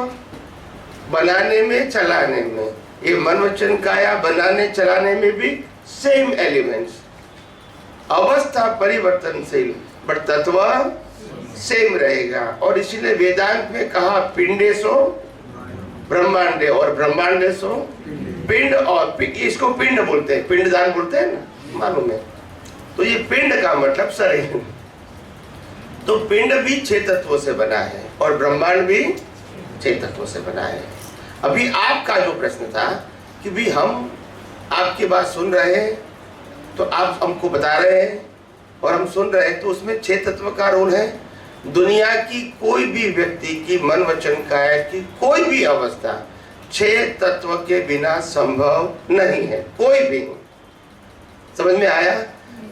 बनाने में, चलाने में, ये मन, वचन, काया बनाने चलाने में भी सेम एलिमेंट्स। अवस्था परिवर्तनशील बट तत्व सेम रहेगा, और इसीलिए वेदांत में कहा पिंडे सो ब्रह्मांडे और ब्रह्मांडे सो पिंड, और इसको पिंड बोलते हैं, पिंडदान बोलते हैं ना, मालूम है। तो ये पिंड का मतलब शरीर। तो पिंड भी 6 तत्वों से बना है और ब्रह्मांड भी 6 तत्वों से बना है। अभी आपका जो प्रश्न था कि भी हम आपकी बात सुन रहे हैं तो आप हमको बता रहे हैं और हम सुन रहे हैं, तो उसमें 6 तत्व का रोल है। दुनिया की कोई भी व्यक्ति की मन, वचन, काया की कोई भी अवस्था 6 तत्व के बिना संभव नहीं है, कोई भी। समझ में आया?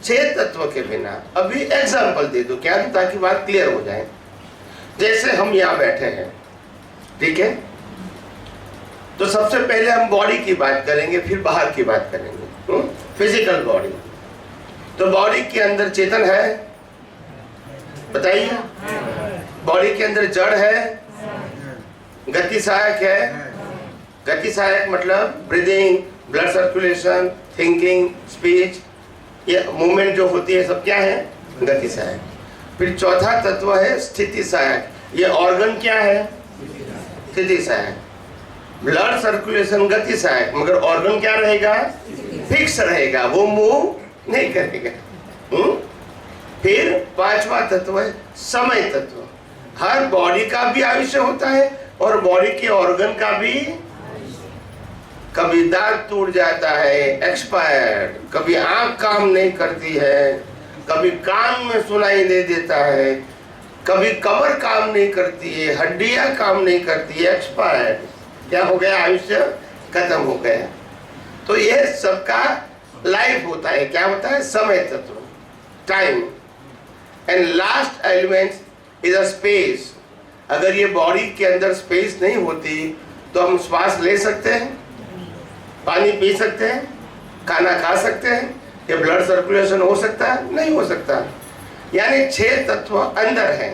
6 तत्व के बिना। अभी एग्जाम्पल दे दो क्या, ताकि बात क्लियर हो जाए। जैसे हम यहाँ बैठे हैं, ठीक है, तो सबसे पहले हम बॉडी की बात करेंगे, फिर बाहर की बात करेंगे, फिजिकल बॉडी। तो बॉडी के अंदर चेतन है, बताइए। बॉडी के अंदर जड़ है, गति सहायक है। गति सहायक मतलब breathing, blood circulation, thinking, speech, ये मूवमेंट जो होती है सब क्या है? गति सहायक। फिर चौथा तत्व है स्थिति सहायक। ये ऑर्गन क्या है? स्थिति सहायक। ब्लड सर्कुलेशन गति सहायक, मगर ऑर्गन क्या रहेगा? फिक्स रहेगा, वो मूव नहीं करेगा। फिर 5वां तत्व है समय तत्व। हर बॉडी का भी आयुष्य होता है और बॉडी के ऑर्गन का भी। कभी दांत टूट जाता है, एक्सपायर्ड, कभी आंख काम नहीं करती है, कभी कान में सुनाई दे देता है, कभी कमर काम नहीं करती है, हड्डियां काम नहीं करती है, एक्सपायर्ड। क्या हो गया? आयुष्य खत्म हो गया। तो ये सबका लाइफ होता है। क्या होता है? समय तत्व, time. And last element is a space. अगर ये बॉडी के अंदर स्पेस नहीं होती तो हम श्वास ले सकते हैं, पानी पी सकते हैं, खाना खा सकते हैं, ये ब्लड सर्कुलेशन हो सकता है? नहीं हो सकता। यानी 6 तत्व अंदर हैं।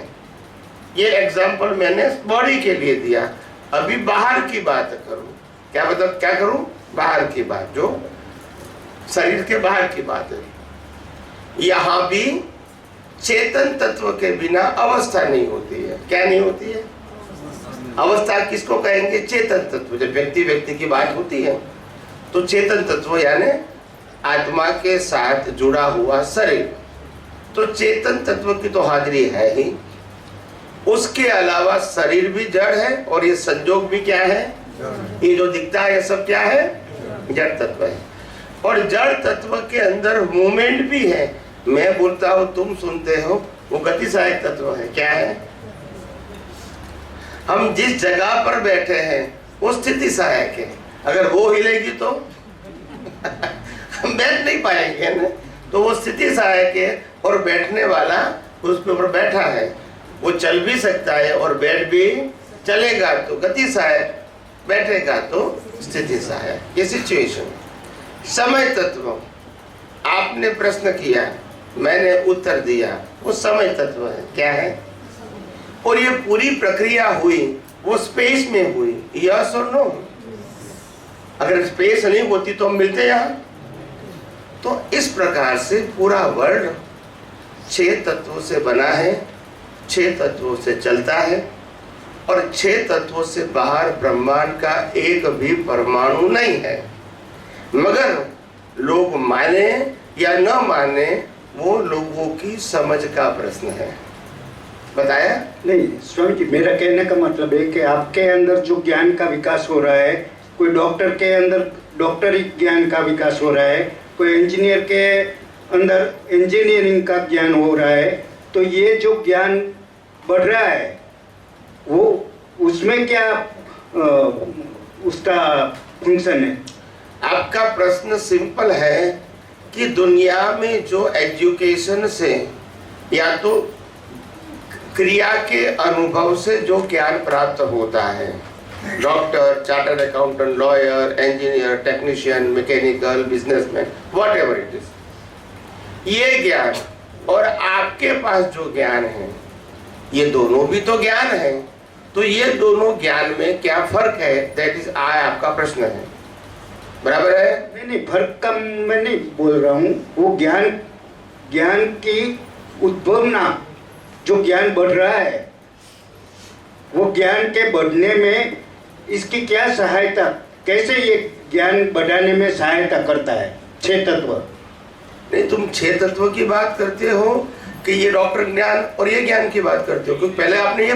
ये एग्जाम्पल मैंने बॉडी के लिए दिया। अभी बाहर की बात करूं, क्या मतलब क्या करूं? बाहर की बात, जो शरीर के बाहर की बात है। यहां भी चेतन तत्व के बिना अवस्था नहीं होती है। क्या नहीं होती है? अवस्था किसको कहेंगे? चेतन तत्व। जब व्यक्ति की बात होती है तो चेतन तत्व यानी आत्मा के साथ जुड़ा हुआ शरीर। तो चेतन तत्व की तो हाजिरी है ही। उसके अलावा शरीर भी जड़ है और ये संयोग भी क्या है, ये जो दिखता है ये सब क्या है, जड़ तत्व है। और जड़ तत्व के अंदर मूवमेंट भी है, मैं बोलता हूं तुम सुनते हो, वो गति सहायक तत्व है। क्या है, हम जिस जगह पर बैठे हैं वो स्थिति सहायक है, अगर वो हिलेगी तो हम बैठ नहीं पाएंगे ना, तो वो स्थिति सहायक है। और बैठने वाला उसके ऊपर बैठा है, वो चल भी सकता है और बैठ भी, चलेगा तो गति सहायक, बैठेगा तो स्थिति सहायक। ये सिचुएशन। समय तत्व, आपने प्रश्न किया, मैंने उत्तर दिया, वो समय तत्व है। क्या है, और ये पूरी प्रक्रिया हुई वो स्पेस में हुई, यस और नो। अगर स्पेस नहीं होती तो हम मिलते यहाँ। तो इस प्रकार से पूरा वर्ल्ड 6 तत्वों से बना है, 6 तत्वों से चलता है, और 6 तत्वों से बाहर ब्रह्मांड का एक भी परमाणु नहीं है। मगर लोग माने या न माने वो लोगों की समझ का प्रश्न है। बताया नहीं स्वामी जी, मेरा कहने का मतलब है कि आपके अंदर जो ज्ञान का विकास हो रहा है, कोई डॉक्टर के अंदर डॉक्टरी ज्ञान का विकास हो रहा है, कोई इंजीनियर के अंदर इंजीनियरिंग का ज्ञान हो रहा है, तो ये जो ज्ञान बढ़ रहा है वो उसमें क्या उसका फंक्शन है? आपका प्रश्न सिंपल है कि दुनिया में जो एजुकेशन से या तो क्रिया के अनुभव से जो ज्ञान प्राप्त होता है, doctor, chartered accountant, lawyer, engineer, technician, mechanical, businessman, what ever it is, ये ज्ञान और आपके पास जो ज्ञान है, ये दोनों भी तो ज्ञान है। तो ये दोनों ज्ञान में क्या फर्क है, दैट इज आपका प्रश्न है। बराबर है? नहीं, फर्क का मैं नहीं बोल रहा हूँ। वो ज्ञान की उद्भवना, जो ज्ञान बढ़ रहा है, वो ज्ञान के बढ़ने में इसकी क्या सहायता, कैसे ये ज्ञान बढ़ाने में सहायता करता है 6 तत्व? नहीं, तुम 6 तत्व की बात करते हो कि ये डॉक्टर ज्ञान और ये ज्ञान की बात करते हो? क्योंकि पहले आपने ये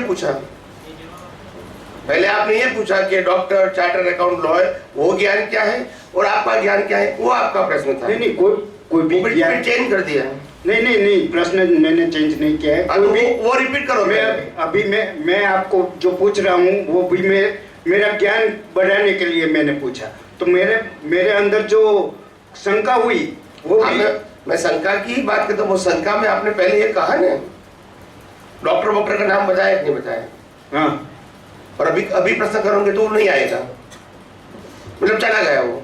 पूछा कि डॉक्टर, चार्टर्ड अकाउंट, लॉयर, वो ज्ञान क्या है और आपका ज्ञान क्या है, वो आपका प्रश्न था। नहीं, कोई भी ज्ञान चेंज कर दिया। नहीं, प्रश्न मैंने चेंज नहीं किया है। वो रिपीट करो। मैं आपको जो पूछ रहा हूँ वो भी मेरा ज्ञान बढ़ाने के लिए मैंने पूछा। तो मेरे अंदर जो शंका हुई वो मैं शंका की बात करता हूँ। वो शंका में आपने पहले ये कहा ना, डॉक्टर का नाम बताया नहीं बताया? हाँ। और अभी प्रश्न करोगे तो नहीं आएगा, मतलब चला गया वो।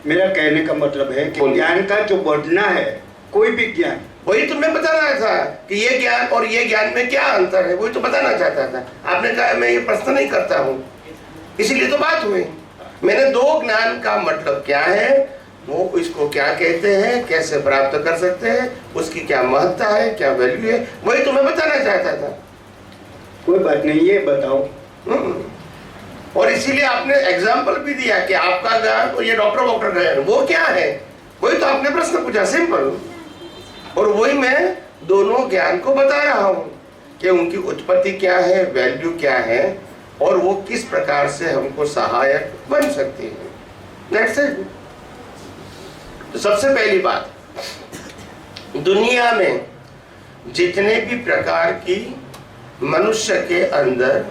मेरा कहने का मतलब है कि ज्ञान का जो बढ़ना है, कोई भी ज्ञान, वही तो मैं बता रहा था कि ये ज्ञान और ये ज्ञान में क्या अंतर है, वही तो बताना चाहता था। आपने कहा मैं ये प्रश्न नहीं करता हूँ, इसीलिए तो बात हुई। मैंने 2 ज्ञान का मतलब क्या है, वो इसको क्या कहते हैं, कैसे प्राप्त कर सकते हैं, उसकी क्या महत्ता है, क्या वैल्यू है, वही तो मैं बताना चाहता था। कोई बात नहीं, ये बताओ। और इसीलिए आपने एग्जाम्पल भी दिया कि आपका ज्ञान और ये डॉक्टर का ज्ञान वो क्या है, वही तो आपने प्रश्न पूछा, सिंपल। और वही मैं दोनों ज्ञान को बता रहा हूँ कि उनकी उत्पत्ति क्या है, वैल्यू क्या है, और वो किस प्रकार से हमको सहायक बन सकती है। That's it। तो सबसे पहली बात, दुनिया में जितने भी प्रकार की मनुष्य के अंदर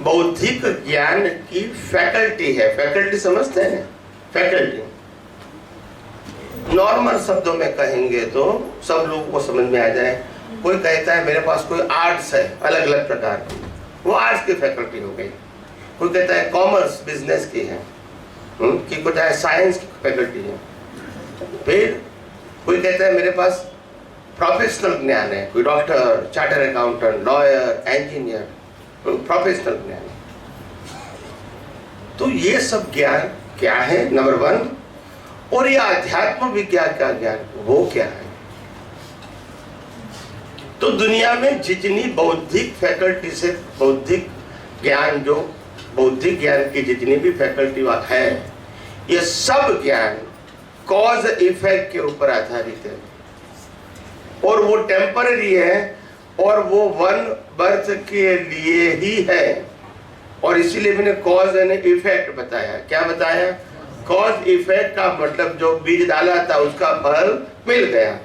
बौद्धिक ज्ञान की फैकल्टी है, फैकल्टी समझते हैं? फैकल्टी नॉर्मल शब्दों में कहेंगे तो सब लोगों को समझ में आ जाए। कोई कहता है मेरे पास कोई आर्ट्स है, अलग अलग प्रकार की, वो आर्ट्स की फैकल्टी हो गई। कोई कहता है कॉमर्स, बिजनेस की है, कि कोई है साइंस की फैकल्टी है। फिर कोई कहता है मेरे पास प्रोफेशनल ज्ञान है, कोई doctor, chartered accountant, lawyer, engineer, professional ज्ञान। तो ये सब ज्ञान क्या है, नंबर 1। और ये अध्यात्म विज्ञान का ज्ञान वो क्या है? तो दुनिया में जितनी बौद्धिक फैकल्टी से बौद्धिक ज्ञान, जो बौद्धिक ज्ञान की जितनी भी फैकल्टी है, ये सब ज्ञान कॉज इफेक्ट के ऊपर आधारित है, और वो टेम्पररी है, और वो वन बर्थ के लिए ही है। और इसीलिए मैंने कॉज एंड इफेक्ट बताया। क्या बताया? कॉज इफेक्ट का मतलब जो बीज डाला था उसका फल मिल गया,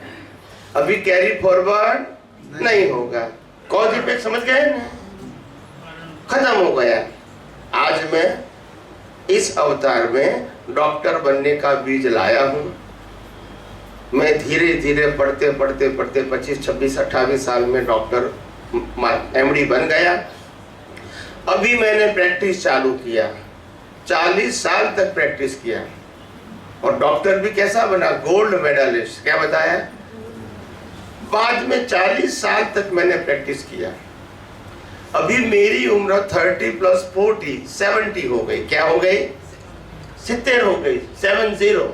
अभी कैरी फॉरवर्ड नहीं होगा। कॉज इफेक्ट समझ गए ना? खत्म हो गया। आज मैं इस अवतार में डॉक्टर बनने का बीज लाया हूं। मैं धीरे धीरे पढ़ते पढ़ते पढ़ते 25, 26, 28 साल में डॉक्टर MD बन गया। अभी मैंने प्रैक्टिस चालू किया, 40 साल तक प्रैक्टिस किया और डॉक्टर भी कैसा बना? Gold medallist. क्या बताया? बाद में 40 साल तक मैंने प्रैक्टिस किया। अभी मेरी उम्र 30 + 40 70 हो गई। क्या हो गई? 70 हो गई, 70।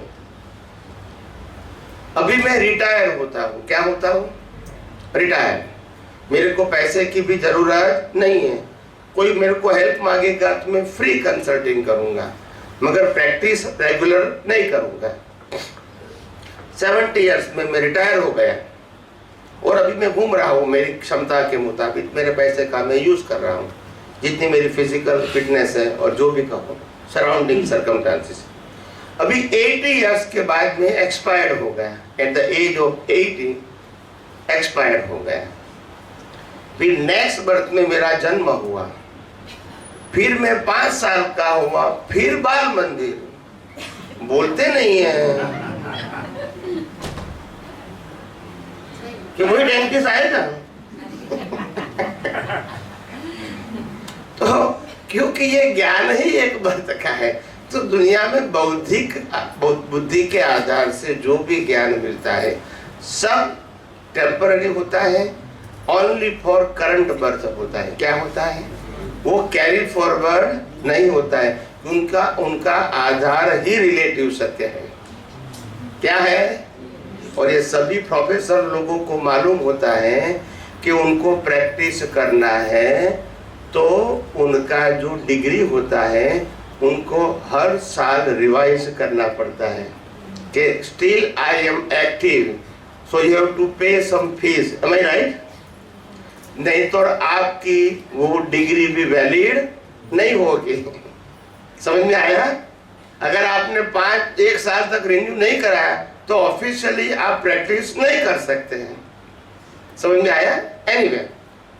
अभी मैं रिटायर होता हूँ। क्या होता हूँ? रिटायर। मेरे को पैसे की भी जरूरत नहीं है। कोई मेरे को हेल्प मांगेगा तो मैं फ्री कंसल्टिंग करूंगा, मगर प्रैक्टिस रेगुलर नहीं करूंगा। 70 इयर्स में मैं रिटायर हो गया और अभी मैं घूम रहा हूँ मेरी क्षमता के मुताबिक। मेरे पैसे का मैं यूज कर रहा हूँ, जितनी मेरी फिजिकल फिटनेस है और जो भी कहो सराउंडिंग सर्कमस्टेंसेस। अभी 80 इयर्स के बाद में एक्सपायर्ड हो गया। At the age of 80 expired हो गया। फिर नेक्स्ट बर्थ में मेरा जन्म हुआ, फिर मैं 5 साल का हुआ, फिर बाल मंदिर। बोलते नहीं है कि वही डेंटिस्ट आएगा। तो क्योंकि ये ज्ञान ही एक बर्थ का है, तो दुनिया में बौद्धिक बुद्धि के आधार से जो भी ज्ञान मिलता है सब टेम्पररी होता है, ओनली फॉर करंट बर्थ होता है। क्या होता है? वो कैरी फॉरवर्ड नहीं होता है। उनका आधार ही रिलेटिव सत्य है। क्या है? और ये सभी प्रोफेसर लोगों को मालूम होता है कि उनको प्रैक्टिस करना है, तो उनका जो डिग्री होता है उनको हर साल रिवाइज करना पड़ता है कि still I am active, so you have to pay some fees. Am I right? नहीं तो आपकी वो डिग्री भी वैलिड नहीं होगी। समझ में आया? अगर आपने 1 साल तक रिन्यू नहीं कराया तो ऑफिशियली आप प्रैक्टिस नहीं कर सकते हैं। समझ में आया? एनीवे,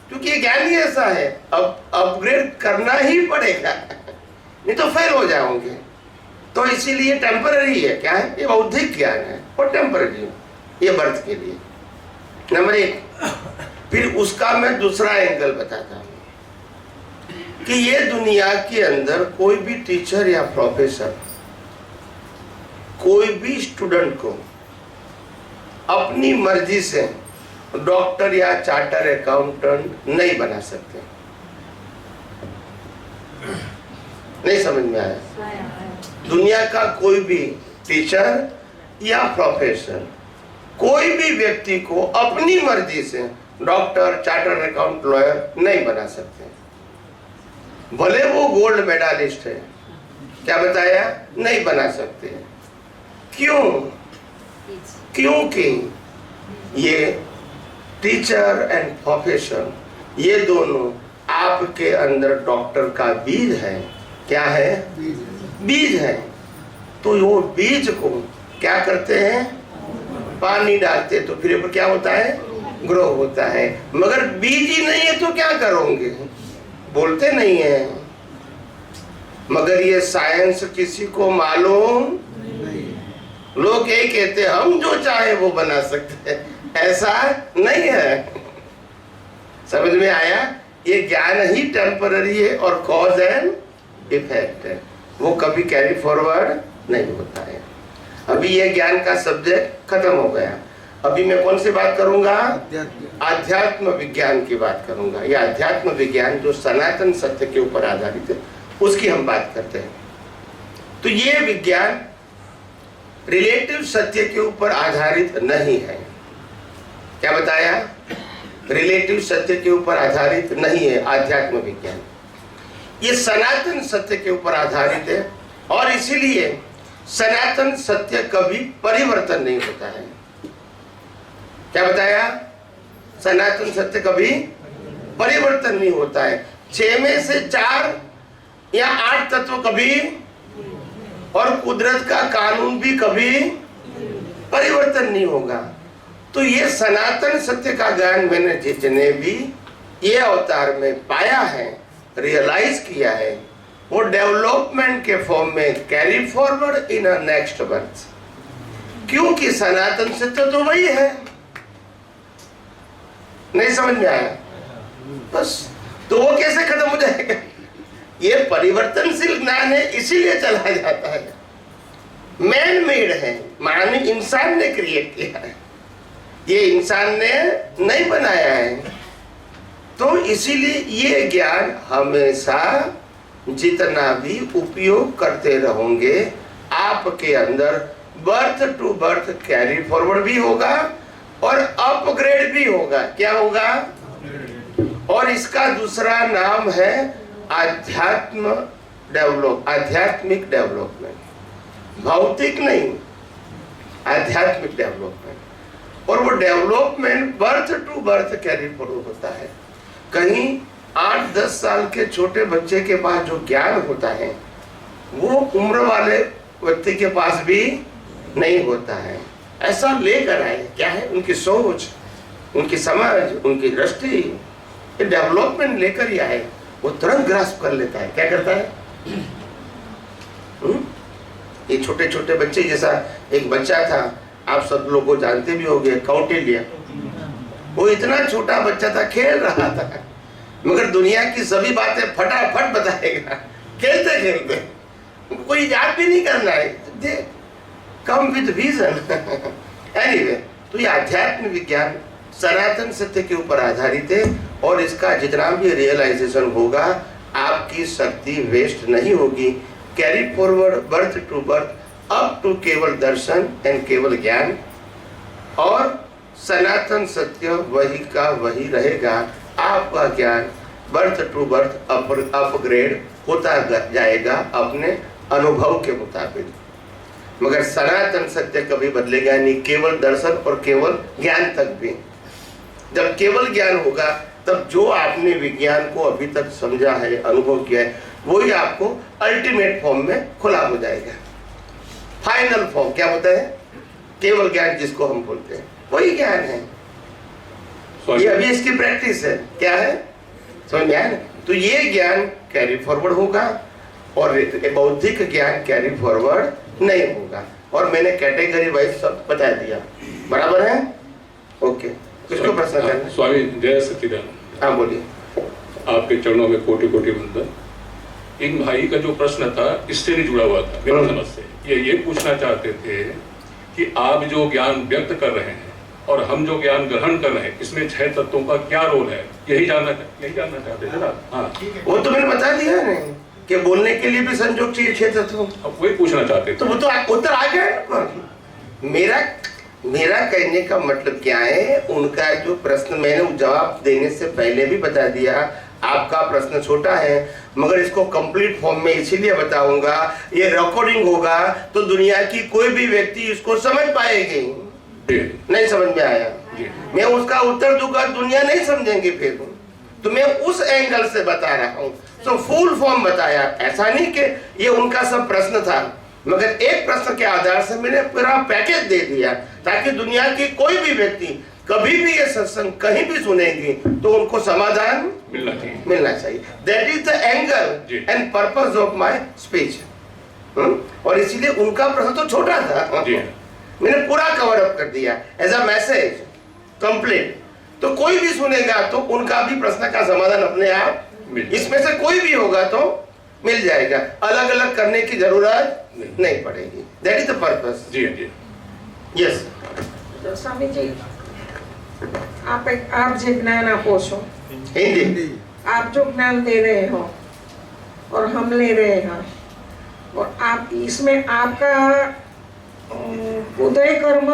क्योंकि ये ज्ञान ही ऐसा है, अब अपग्रेड करना ही पड़ेगा, नहीं तो फेल हो जाओगे। तो इसीलिए टेम्पररी है। क्या है? ये बौद्धिक ज्ञान है और टेम्पररी, ये बर्थ के लिए। नंबर 1। फिर उसका मैं दूसरा एंगल बताता हूं कि ये दुनिया के अंदर कोई भी टीचर या प्रोफेसर कोई भी स्टूडेंट को अपनी मर्जी से डॉक्टर या चार्टर अकाउंटेंट नहीं बना सकते। नहीं समझ में आया? दुनिया का कोई भी टीचर या प्रोफेसर कोई भी व्यक्ति को अपनी मर्जी से डॉक्टर, चार्टर अकाउंट, लॉयर नहीं बना सकते, भले वो गोल्ड मेडलिस्ट है। क्या बताया? नहीं बना सकते। क्यों? क्योंकि ये टीचर एंड प्रोफेसर ये दोनों आपके अंदर डॉक्टर का बीज है। क्या है? बीज है। तो वो बीज को क्या करते हैं? पानी डालते, तो फिर क्या होता है? ग्रो होता है। मगर बीज ही नहीं है तो क्या करोगे? बोलते नहीं है। मगर ये साइंस किसी को मालूम नहीं। लोग यही कहते हैं हम जो चाहे वो बना सकते हैं, ऐसा नहीं है। समझ में आया? ये ज्ञान ही टेम्पररी है और कॉज एंड इफेक्ट है, वो कभी कैरी फॉरवर्ड नहीं होता है। अभी ये ज्ञान का सब्जेक्ट खत्म हो गया। अभी मैं कौन सी बात करूंगा? आध्यात्म विज्ञान की बात करूंगा। यह अध्यात्म विज्ञान जो सनातन सत्य के ऊपर आधारित है उसकी हम बात करते हैं। तो ये विज्ञान रिलेटिव सत्य के ऊपर आधारित नहीं है। क्या बताया? रिलेटिव सत्य के ऊपर आधारित नहीं है आध्यात्म विज्ञान। ये सनातन सत्य के ऊपर आधारित है और इसीलिए सनातन सत्य कभी परिवर्तन नहीं होता है। क्या बताया? सनातन सत्य कभी परिवर्तन नहीं होता है। 6 में से 4 या 8 तत्व कभी, और कुदरत का कानून भी कभी परिवर्तन नहीं होगा। तो ये सनातन सत्य का ज्ञान मैंने जितने भी ये अवतार में पाया है, रियलाइज किया है, वो डेवलपमेंट के फॉर्म में carry forward in a next birth, क्योंकि सनातन सत्य तो वही है। नहीं समझ में आया? बस तो वो कैसे खत्म हो जाएगा? ये परिवर्तनशील ज्ञान है, इसीलिए चला जाता है। मैन मेड है, मानव इंसान ने क्रिएट किया है, ये इंसान ने नहीं बनाया है। तो इसीलिए ये ज्ञान हमेशा जितना भी उपयोग करते रहोगे, आपके अंदर birth to birth carry forward भी होगा और अपग्रेड भी होगा। क्या होगा? और इसका दूसरा नाम है आध्यात्मिक डेवलपमेंट। भौतिक नहीं, आध्यात्मिक डेवलपमेंट। और वो development birth to birth carry forward होता है। कहीं 8-10 साल के छोटे बच्चे के पास जो ज्ञान होता है, वो उम्र वाले व्यक्ति के पास भी नहीं होता है। ऐसा लेकर आए, क्या है? उनकी सोच, उनकी समझ, उनकी दृष्टि, ये डेवलपमेंट लेकर ही आए। वो तुरंत ग्रास्प कर लेता है। क्या करता है? ये छोटे छोटे बच्चे, जैसा एक बच्चा था, आप सब लोगों को जानते भी होंगे, कौटिल्य। वो इतना छोटा बच्चा था, खेल रहा था, मगर दुनिया की सभी बातें फटाफट बताएगा, खेलते खेलते। कोई याद भी नहीं करना है, कम विद विजन। एनीवे, तो ये आध्यात्म विज्ञान सनातन सत्य के ऊपर आधारित है, और इसका जितना भी रियलाइजेशन होगा, आपकी शक्ति वेस्ट नहीं होगी। Carry forward birth to birth up to केवल दर्शन एंड केवल ज्ञान, और सनातन सत्य वही का वही रहेगा। आपका ज्ञान बर्थ टू बर्थ अपग्रेड होता जाएगा अपने अनुभव के मुताबिक, मगर सनातन सत्य कभी बदलेगा नहीं, केवल दर्शन और केवल ज्ञान तक भी। जब केवल ज्ञान होगा, तब जो आपने विज्ञान को अभी तक समझा है, अनुभव किया है, वही आपको अल्टीमेट फॉर्म में खुला हो जाएगा। फाइनल फॉर्म क्या होता है? केवल ज्ञान जिसको हम बोलते हैं, वही ज्ञान है। ये अभी इसकी प्रैक्टिस है। क्या है? समझ में आया ना? तो ये ज्ञान कैरी फॉरवर्ड होगा, और बौद्धिक ज्ञान कैरी फॉरवर्ड नहीं होगा। और मैंने कैटेगरी वाइज सब बता दिया, बराबर है? ओके, किसको प्रश्न करना? स्वामी जय सच्चिदानंद। हाँ बोलिए। आपके चरणों में कोटि कोटि वंदन। इन भाई का जो प्रश्न था, इससे नहीं जुड़ा हुआ था मेरी समझ से। ये पूछना चाहते थे कि आप जो ज्ञान व्यक्त कर रहे हैं और हम जो ज्ञान ग्रहण कर रहे हैं, इसमें 6 तत्वों का क्या रोल है? यही जानना चाहते थे ना? हाँ, वो तो मैंने बता दिया है कि बोलने के लिए भी संयोग चाहिए 6 तत्व। अब वही पूछना चाहते थे। तो वो तो उत्तर आ गया। मेरा कहने का मतलब क्या है, उनका जो प्रश्न मैंने जवाब देने से पहले भी बता दिया। आपका प्रश्न छोटा है, मगर इसको कंप्लीट फॉर्म में इसीलिए बताऊंगा, ये रिकॉर्डिंग होगा तो दुनिया की कोई भी व्यक्ति इसको समझ पाएगी। नहीं समझ में आया? मैं उसका उत्तर दूंगा, दुनिया नहीं समझेंगे फिर। तो मैं उस एंगल से बता रहा हूँ, तो फुल फॉर्म बताया। ऐसा नहीं कि ये उनका सब प्रश्न था, मगर एक प्रश्न के आधार से मैंने पूरा पैकेज दे दिया, ताकि दुनिया की कोई भी व्यक्ति कभी भी ये सत्संग कहीं भी सुनेगी तो उनको समाधान मिलना चाहिए। That is the angle and purpose of my speech. और इसीलिए उनका प्रश्न तो छोटा था, मैंने पूरा कवर अप कर दिया एज अ मैसेज कंप्लीट। तो कोई भी सुनेगा तो उनका भी प्रश्न का समाधान अपने आप, इसमें से कोई भी होगा तो मिल जाएगा। अलग अलग करने की जरूरत नहीं पड़ेगी। That is the purpose. जी जी, यस। तो स्वामी जी, आप जो ज्ञान आपो છો, हिंदी आप जो ज्ञान दे रहे हो और हम ले रहे हैं, और आप इसमें आपका उदय कर्म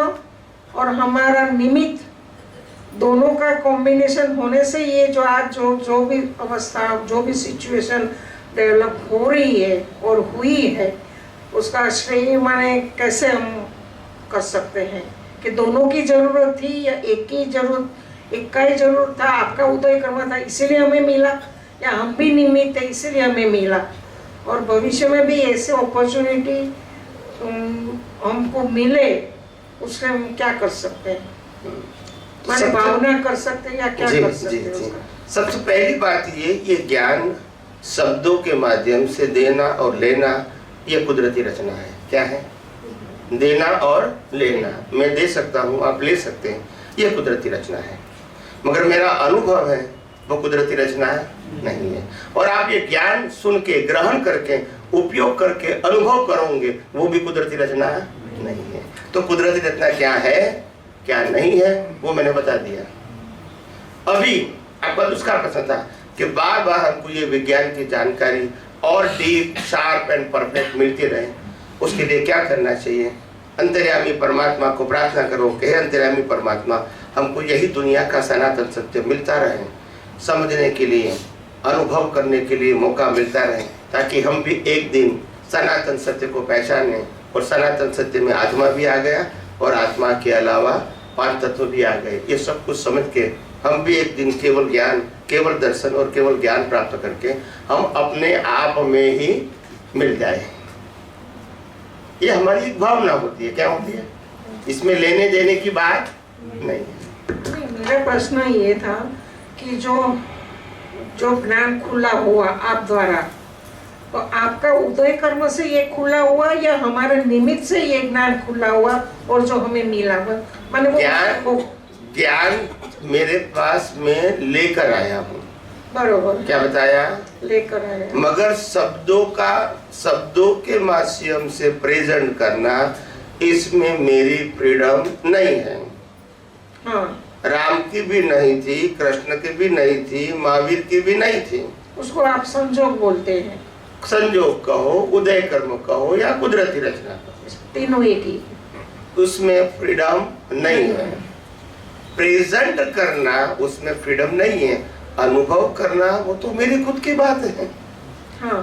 और हमारा निमित्त दोनों का कॉम्बिनेशन होने से ये जो आज जो भी अवस्था, जो भी सिचुएशन डेवलप हो रही है और हुई है, उसका श्रेय माने कैसे हम कर सकते हैं कि दोनों की जरूरत थी या एक की जरूरत, एक का ही जरूर था, आपका उदय कर्म था इसीलिए हमें मिला, या हम भी निमित्त है इसीलिए हमें मिला। और भविष्य में भी ऐसे अपॉर्चुनिटी हमको मिले, उससे हम क्या कर सकते हैं, माने भावना कर सकते हैं या क्या कर सकते हैं उसका? सबसे पहली बात ये ज्ञान शब्दों के माध्यम से देना और लेना, ये कुदरती रचना है। क्या है? देना और लेना। मैं दे सकता हूँ, आप ले सकते हैं, ये कुदरती रचना है। मगर मेरा अनुभव है वो कुदरती रचना नहीं है। और आप ये ज्ञान सुन के, ग्रहण करके, उपयोग करके अनुभव करोगे, वो भी कुदरती रचना नहीं है। तो कुदरती रचना क्या है क्या नहीं है वो मैंने बता दिया। अभी आपका दूसरा प्रश्न था कि बार बार हमको ये विज्ञान की जानकारी और डीप, शार्प एंड परफेक्ट मिलती रहे, उसके लिए क्या करना चाहिए? अंतर्यामी परमात्मा को प्रार्थना करो कि हे अंतर्यामी परमात्मा, हमको यही दुनिया का सनातन सत्य मिलता रहे, समझने के लिए, अनुभव करने के लिए मौका मिलता रहे, ताकि हम भी एक दिन सनातन सत्य को पहचानें। और सनातन सत्य में आत्मा भी आ गया और आत्मा के अलावा 5 तत्व भी आ गए। ये सब कुछ समझ के हम भी एक दिन केवल ज्ञान, केवल दर्शन और केवल ज्ञान प्राप्त करके हम अपने आप में ही मिल जाए। ये हमारी एक भावना होती है। क्या होती है? इसमें लेने देने की बात नहीं है। मेरा प्रश्न ये था कि जो ज्ञान खुला हुआ आप द्वारा, तो आपका उदय कर्म से ये खुला हुआ या हमारे निमित्त से ये ज्ञान खुला हुआ और जो हमें मिला, माने ज्ञान मेरे पास में लेकर आया हूँ। बरोबर, क्या बताया? लेकर आया। मगर शब्दों के माध्यम से प्रेजेंट करना, इसमें मेरी फ्रीडम नहीं है। हाँ, राम की भी नहीं थी, कृष्ण की भी नहीं थी, महावीर की भी नहीं थी। उसको आप संजोग बोलते हैं। संजोग कहो, उदय कर्म कहो या कुदरती रचना कहो, तीनों एक ही। उसमें फ्रीडम नहीं है। प्रेजेंट करना उसमें फ्रीडम नहीं है। अनुभव करना वो तो मेरी खुद की बात है। हाँ,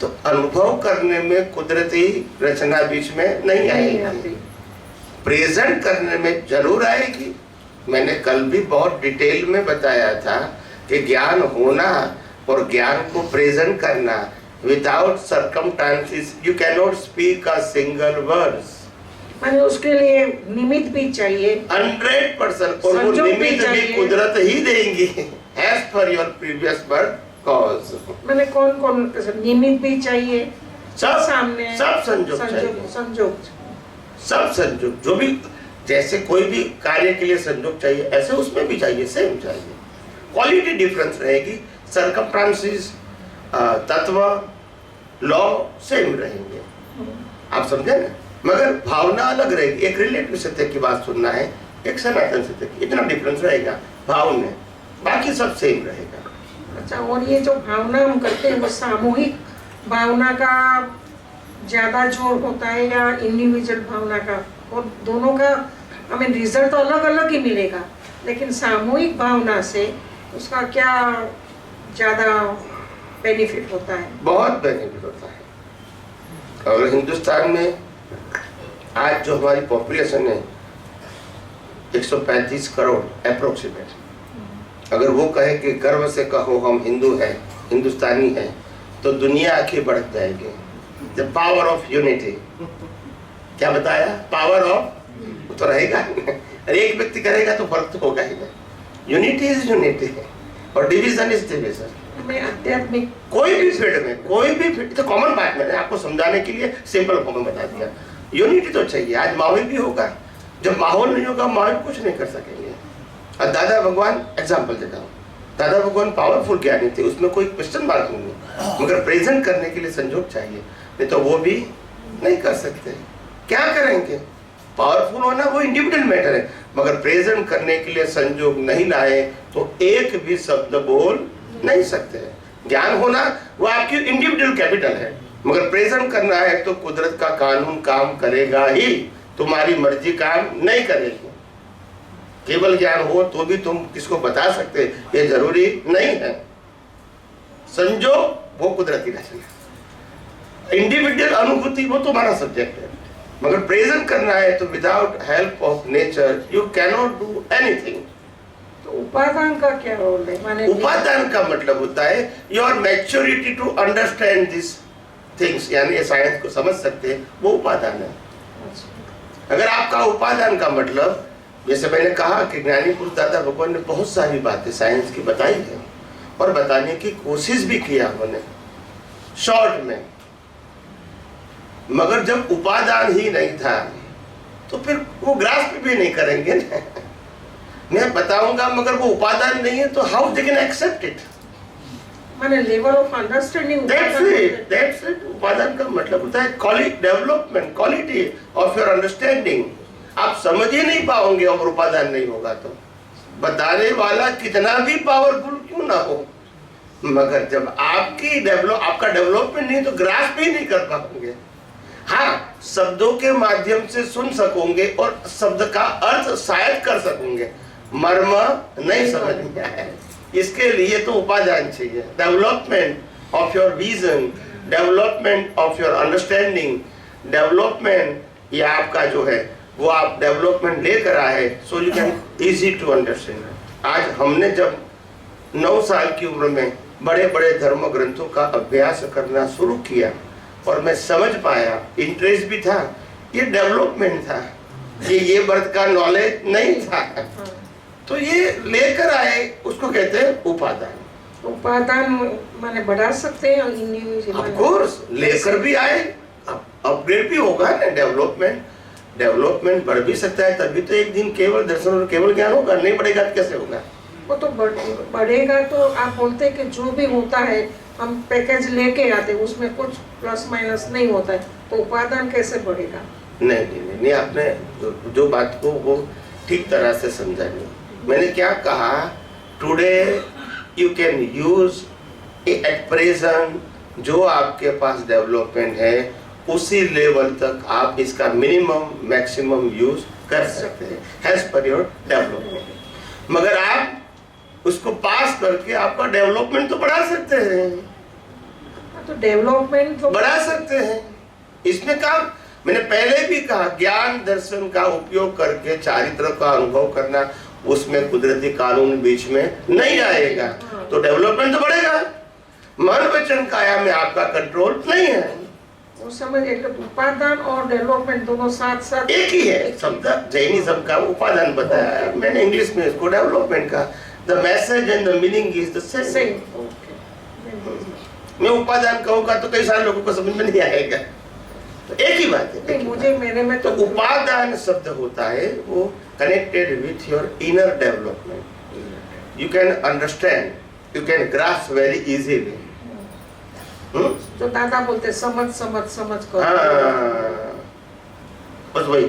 तो अनुभव करने में कुदरती रचना बीच में नहीं आएगी। प्रेजेंट करने में जरूर आएगी। मैंने कल भी बहुत डिटेल में बताया था कि ज्ञान होना और ज्ञान को प्रेजेंट करना, without circumstances you can not speak a single words. माने उसके लिए निमित्त भी चाहिए 100%। और वो निमित्त भी कुदरत ही देंगी, as per your previous word cause। मैंने कौन निमित्त भी चाहिए, सब सामने सब संजोग चाहिए। सब संजोग, जो भी, जैसे कोई भी कार्य के लिए संजोग चाहिए, ऐसे उसमें भी चाहिए, सेम चाहिए। क्वालिटी डिफरेंस रहेगी, सर्कमस्टांसेस, तत्व, लॉ सेम रहेंगे। आप समझे ना? मगर भावना अलग रहेगी। एक रिलेटिव सत्य की बात सुनना है, एक सनातन सत्य की, इतना डिफरेंस रहेगा भाव में, बाकी सब सेम रहेगा। अच्छा, और ये जो भावना हम करते हैं वो सामूहिक भावना का ज्यादा जोर होता है या इंडिविजुअल भावना का? और दोनों का हमें रिजल्ट तो अलग अलग ही मिलेगा, लेकिन सामूहिक भावना से उसका क्या ज्यादा बेनिफिट होता है? बहुत बेनिफिट होता है। और हिंदुस्तान में आज जो हमारी पॉपुलेशन है 135 करोड़ अप्रोक्सीमेट, अगर वो कहे कि गर्व से कहो हम हिंदू हैं, हिंदुस्तानी हैं, तो दुनिया आगे बढ़ जाएगी। The power of unity. क्या बताया? पावर ऑफ तो रहेगा। एक व्यक्ति करेगा तो फर्क तो होगा ही ना। यूनिटी इज यूनिटी और डिवीजन इज डिवीजन। में आध्यात्मिक कोई भी फील्ड में, कोई भी फील्ड, तो कॉमन बात मैंने आपको समझाने के लिए सिंपल फॉर्म में बता दिया। यूनिटी तो चाहिए। आज माहौल भी होगा, जब माहौल नहीं होगा माहौल कुछ नहीं कर सकेंगे। और दादा भगवान एग्जाम्पल देता हूँ, दादा भगवान पावरफुल ज्ञानी थे, उसमें कोई क्वेश्चन मार्क नहीं है, मगर प्रेजेंट करने के लिए संजोग चाहिए, नहीं तो वो भी नहीं कर सकते। क्या करेंगे? पावरफुल होना वो इंडिविजुअल मैटर है, मगर प्रेजेंट करने के लिए संजोग नहीं लाए तो एक भी शब्द बोल नहीं सकते। ज्ञान होना वो आपकी इंडिविजुअल कैपिटल है, मगर प्रेजेंट करना है तो कुदरत का कानून काम करेगा ही, तुम्हारी मर्जी काम नहीं करेगी। केवल ज्ञान हो तो भी तुम किसको बता सकते, ये जरूरी नहीं है। संजोग वो कुदरती रचना, इंडिविजुअल अनुभूति वो तुम्हारा सब्जेक्ट है, मगर प्रेजेंट करना है तो without help of nature you cannot do anything. उपादान का क्या रोल है? माने उपादान का मतलब होता है your maturity to understand this things, यानी ये साइंस को समझ सकते हैं, वो उपादान है। अगर आपका उपादान का मतलब, जैसे मैंने कहा कि ज्ञानी पुरुष दादा भगवान ने बहुत सारी बातें साइंस की बताई है और बताने की कोशिश भी किया उन्होंने शॉर्ट में, मगर जब उपादान ही नहीं था तो फिर वो ग्रास्प भी नहीं करेंगे ना। मैं बताऊंगा मगर वो उपादान नहीं है तो how they can accept it? माने level of understanding. That's it. उपादान का मतलब होता है quality, development, quality of your understanding. आप समझ ही नहीं पाओगे अगर उपादान नहीं होगा तो, बताने वाला कितना भी पावरफुल क्यों ना हो, मगर जब आपका डेवलपमेंट नहीं तो ग्रास्प ही नहीं कर पाओगे। हाँ, शब्दों के माध्यम से सुन सकोगे और शब्द का अर्थ शायद कर सकोगे, मर्म नहीं समझ में आए, इसके लिए तो उपादान चाहिए। Development of your vision, development of your understanding, development ये आपका जो है वो आप डेवलपमेंट लेकर आए, so you can easy to understand. आज हमने जब 9 साल की उम्र में बड़े बड़े धर्म ग्रंथों का अभ्यास करना शुरू किया और मैं समझ पाया, इंटरेस्ट भी था, ये डेवलपमेंट था, ये बर्थ का नॉलेज नहीं था, तो ये लेकर आए, उसको कहते हैं उपादान। उपादान माने बढ़ा सकते हैं इंडिविजुअल, ऑफ कोर्स लेकर भी आए, अपग्रेड भी होगा ना। डेवलपमेंट बढ़ भी सकता है, तभी तो एक दिन केवल दर्शन और केवल ज्ञान होगा, नहीं बढ़ेगा तो कैसे होगा? वो तो बढ़ेगा तो आप बोलते हैं कि जो भी होता है हम पैकेज लेके आते हैं, उसमें कुछ प्लस माइनस नहीं होता है, तो उपादान कैसे बढ़ेगा? नहीं, आपने जो बात को वो ठीक तरह से समझा नहीं। मैंने क्या कहा, today you can use at present जो आपके पास डेवलपमेंट है उसी लेवल तक आप इसका मिनिमम मैक्सिमम यूज कर सकते हैं एज पर योर डेवलपमेंट, मगर आप उसको पास करके आपका डेवलपमेंट तो बढ़ा सकते हैं। तो डेवलपमेंट तो बढ़ा सकते हैं, इसमें काम मैंने पहले भी कहा, ज्ञान दर्शन का उपयोग करके चारित्र का अनुभव करना, उसमें कुदरती कानून बीच में नहीं आएगा तो डेवलपमेंट तो बढ़ेगा। मन वचन काया में आपका कंट्रोल नहीं है, वो समझ उपादान और डेवलपमेंट दोनों साथ साथ एक ही है शब्द। जैनिज्म का उपादान बताया मैंने, इंग्लिश में इसको डेवलपमेंट का, the message and the meaning is the same. मैं उपादान कहूँगा तो कई सारे लोगों को समझ में नहीं आएगा, तो एक ही बात है। मुझे मेरे में तो उपादान शब्द होता है वो connected with your inner development, you can understand, you can grasp very easily. जो दादा बोलते समझ कर, बस वही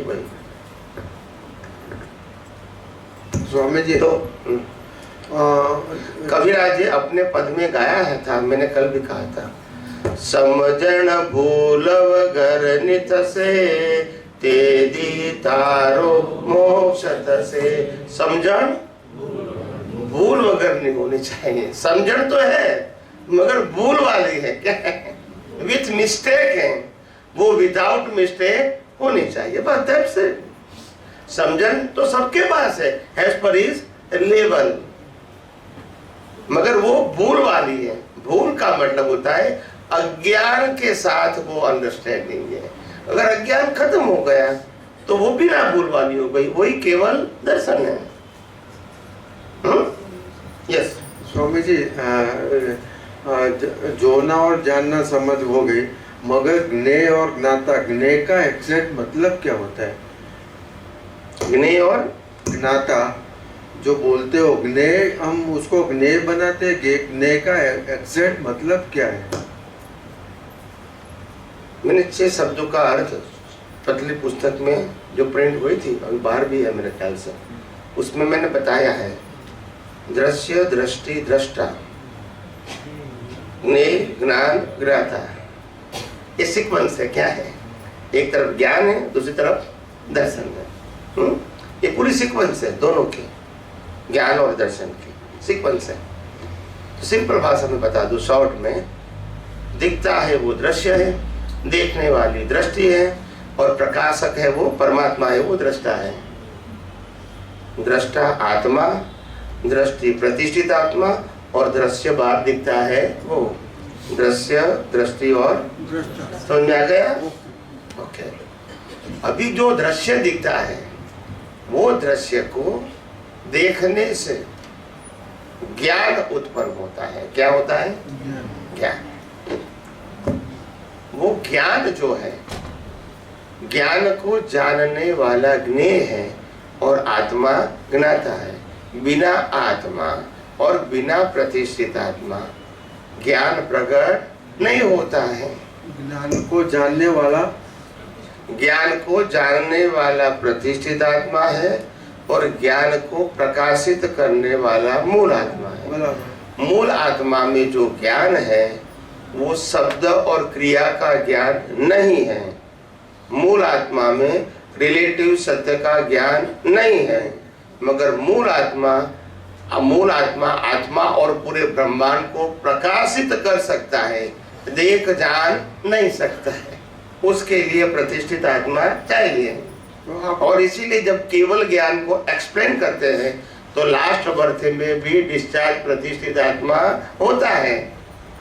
स्वामी जी तो कबीराज जी अपने पद में गाया था, मैंने कल भी कहा था, समझण भूलव घर नित से तेदी तारो मोक्ष से। समझण भूल वगैरह नहीं होनी चाहिए, समझण तो है मगर भूल वाली है, क्या है, विथ मिस्टेक है, वो विदाउट मिस्टेक होनी चाहिए, बस दैट्स इट। समझन तो सबके पास है एज पर इज लेवल, मगर वो भूल वाली है। भूल का मतलब होता है अज्ञान के साथ वो अंडरस्टैंडिंग है, अगर अज्ञान खत्म हो गया तो वो भी ना भूल वाली हो गई, वही केवल दर्शन है। यस स्वामी जी, जोना और जानना समझ हो गई, मगर ज्ञेय और ज्ञाता, ज्ञेय का एग्जैक्ट मतलब क्या होता है? ज्ञेय और ज्ञाता जो बोलते हो, ज्ञेय हम उसको ज्ञेय बनाते हैं, ज्ञेय का एग्जैक्ट मतलब क्या है? मैंने 6 शब्दों का अर्थ पतली पुस्तक में जो प्रिंट हुई थी, अभी बाहर भी है मेरे ख्याल से, उसमें मैंने बताया है, दृश्य, दृष्टि, दृष्टा, ज्ञेय, ज्ञान, ज्ञाता, ये सीक्वेंस है। क्या है? एक तरफ ज्ञान है, दूसरी तरफ दर्शन है। ये पूरी सीक्वेंस है, दोनों की, ज्ञान और दर्शन की सीक्वेंस है। तो सिंपल भाषा में बता दूं, शॉर्ट में, दिखता है वो दृश्य है, देखने वाली दृष्टि है, और प्रकाशक है वो परमात्मा है, वो दृष्टा है। दृष्टा आत्मा दृष्टि प्रतिष्ठित आत्मा और दृश्य बाहर दिखता है वो दृश्य, दृष्टि और समझ में आ गया? ओके। अभी जो दृश्य दिखता है वो दृश्य को देखने से ज्ञान उत्पन्न होता है। क्या होता है? ज्ञान। वो ज्ञान जो है, ज्ञान को जानने वाला ज्ञेय है और आत्मा ज्ञाता है। बिना आत्मा और बिना प्रतिष्ठित आत्मा ज्ञान प्रकट नहीं होता है। ज्ञान को जानने वाला प्रतिष्ठित आत्मा है और ज्ञान को प्रकाशित करने वाला मूल आत्मा है। मूल आत्मा में जो ज्ञान है वो शब्द और क्रिया का ज्ञान नहीं है। मूल आत्मा में रिलेटिव सत्य का ज्ञान नहीं है, मगर मूल आत्मा आत्मा और पूरे ब्रह्मांड को प्रकाशित कर सकता है, देख जान नहीं सकता है। उसके लिए प्रतिष्ठित आत्मा चाहिए। और इसीलिए जब केवल ज्ञान को एक्सप्लेन करते हैं तो लास्ट बर्थ में भी डिस्चार्ज प्रतिष्ठित आत्मा होता है।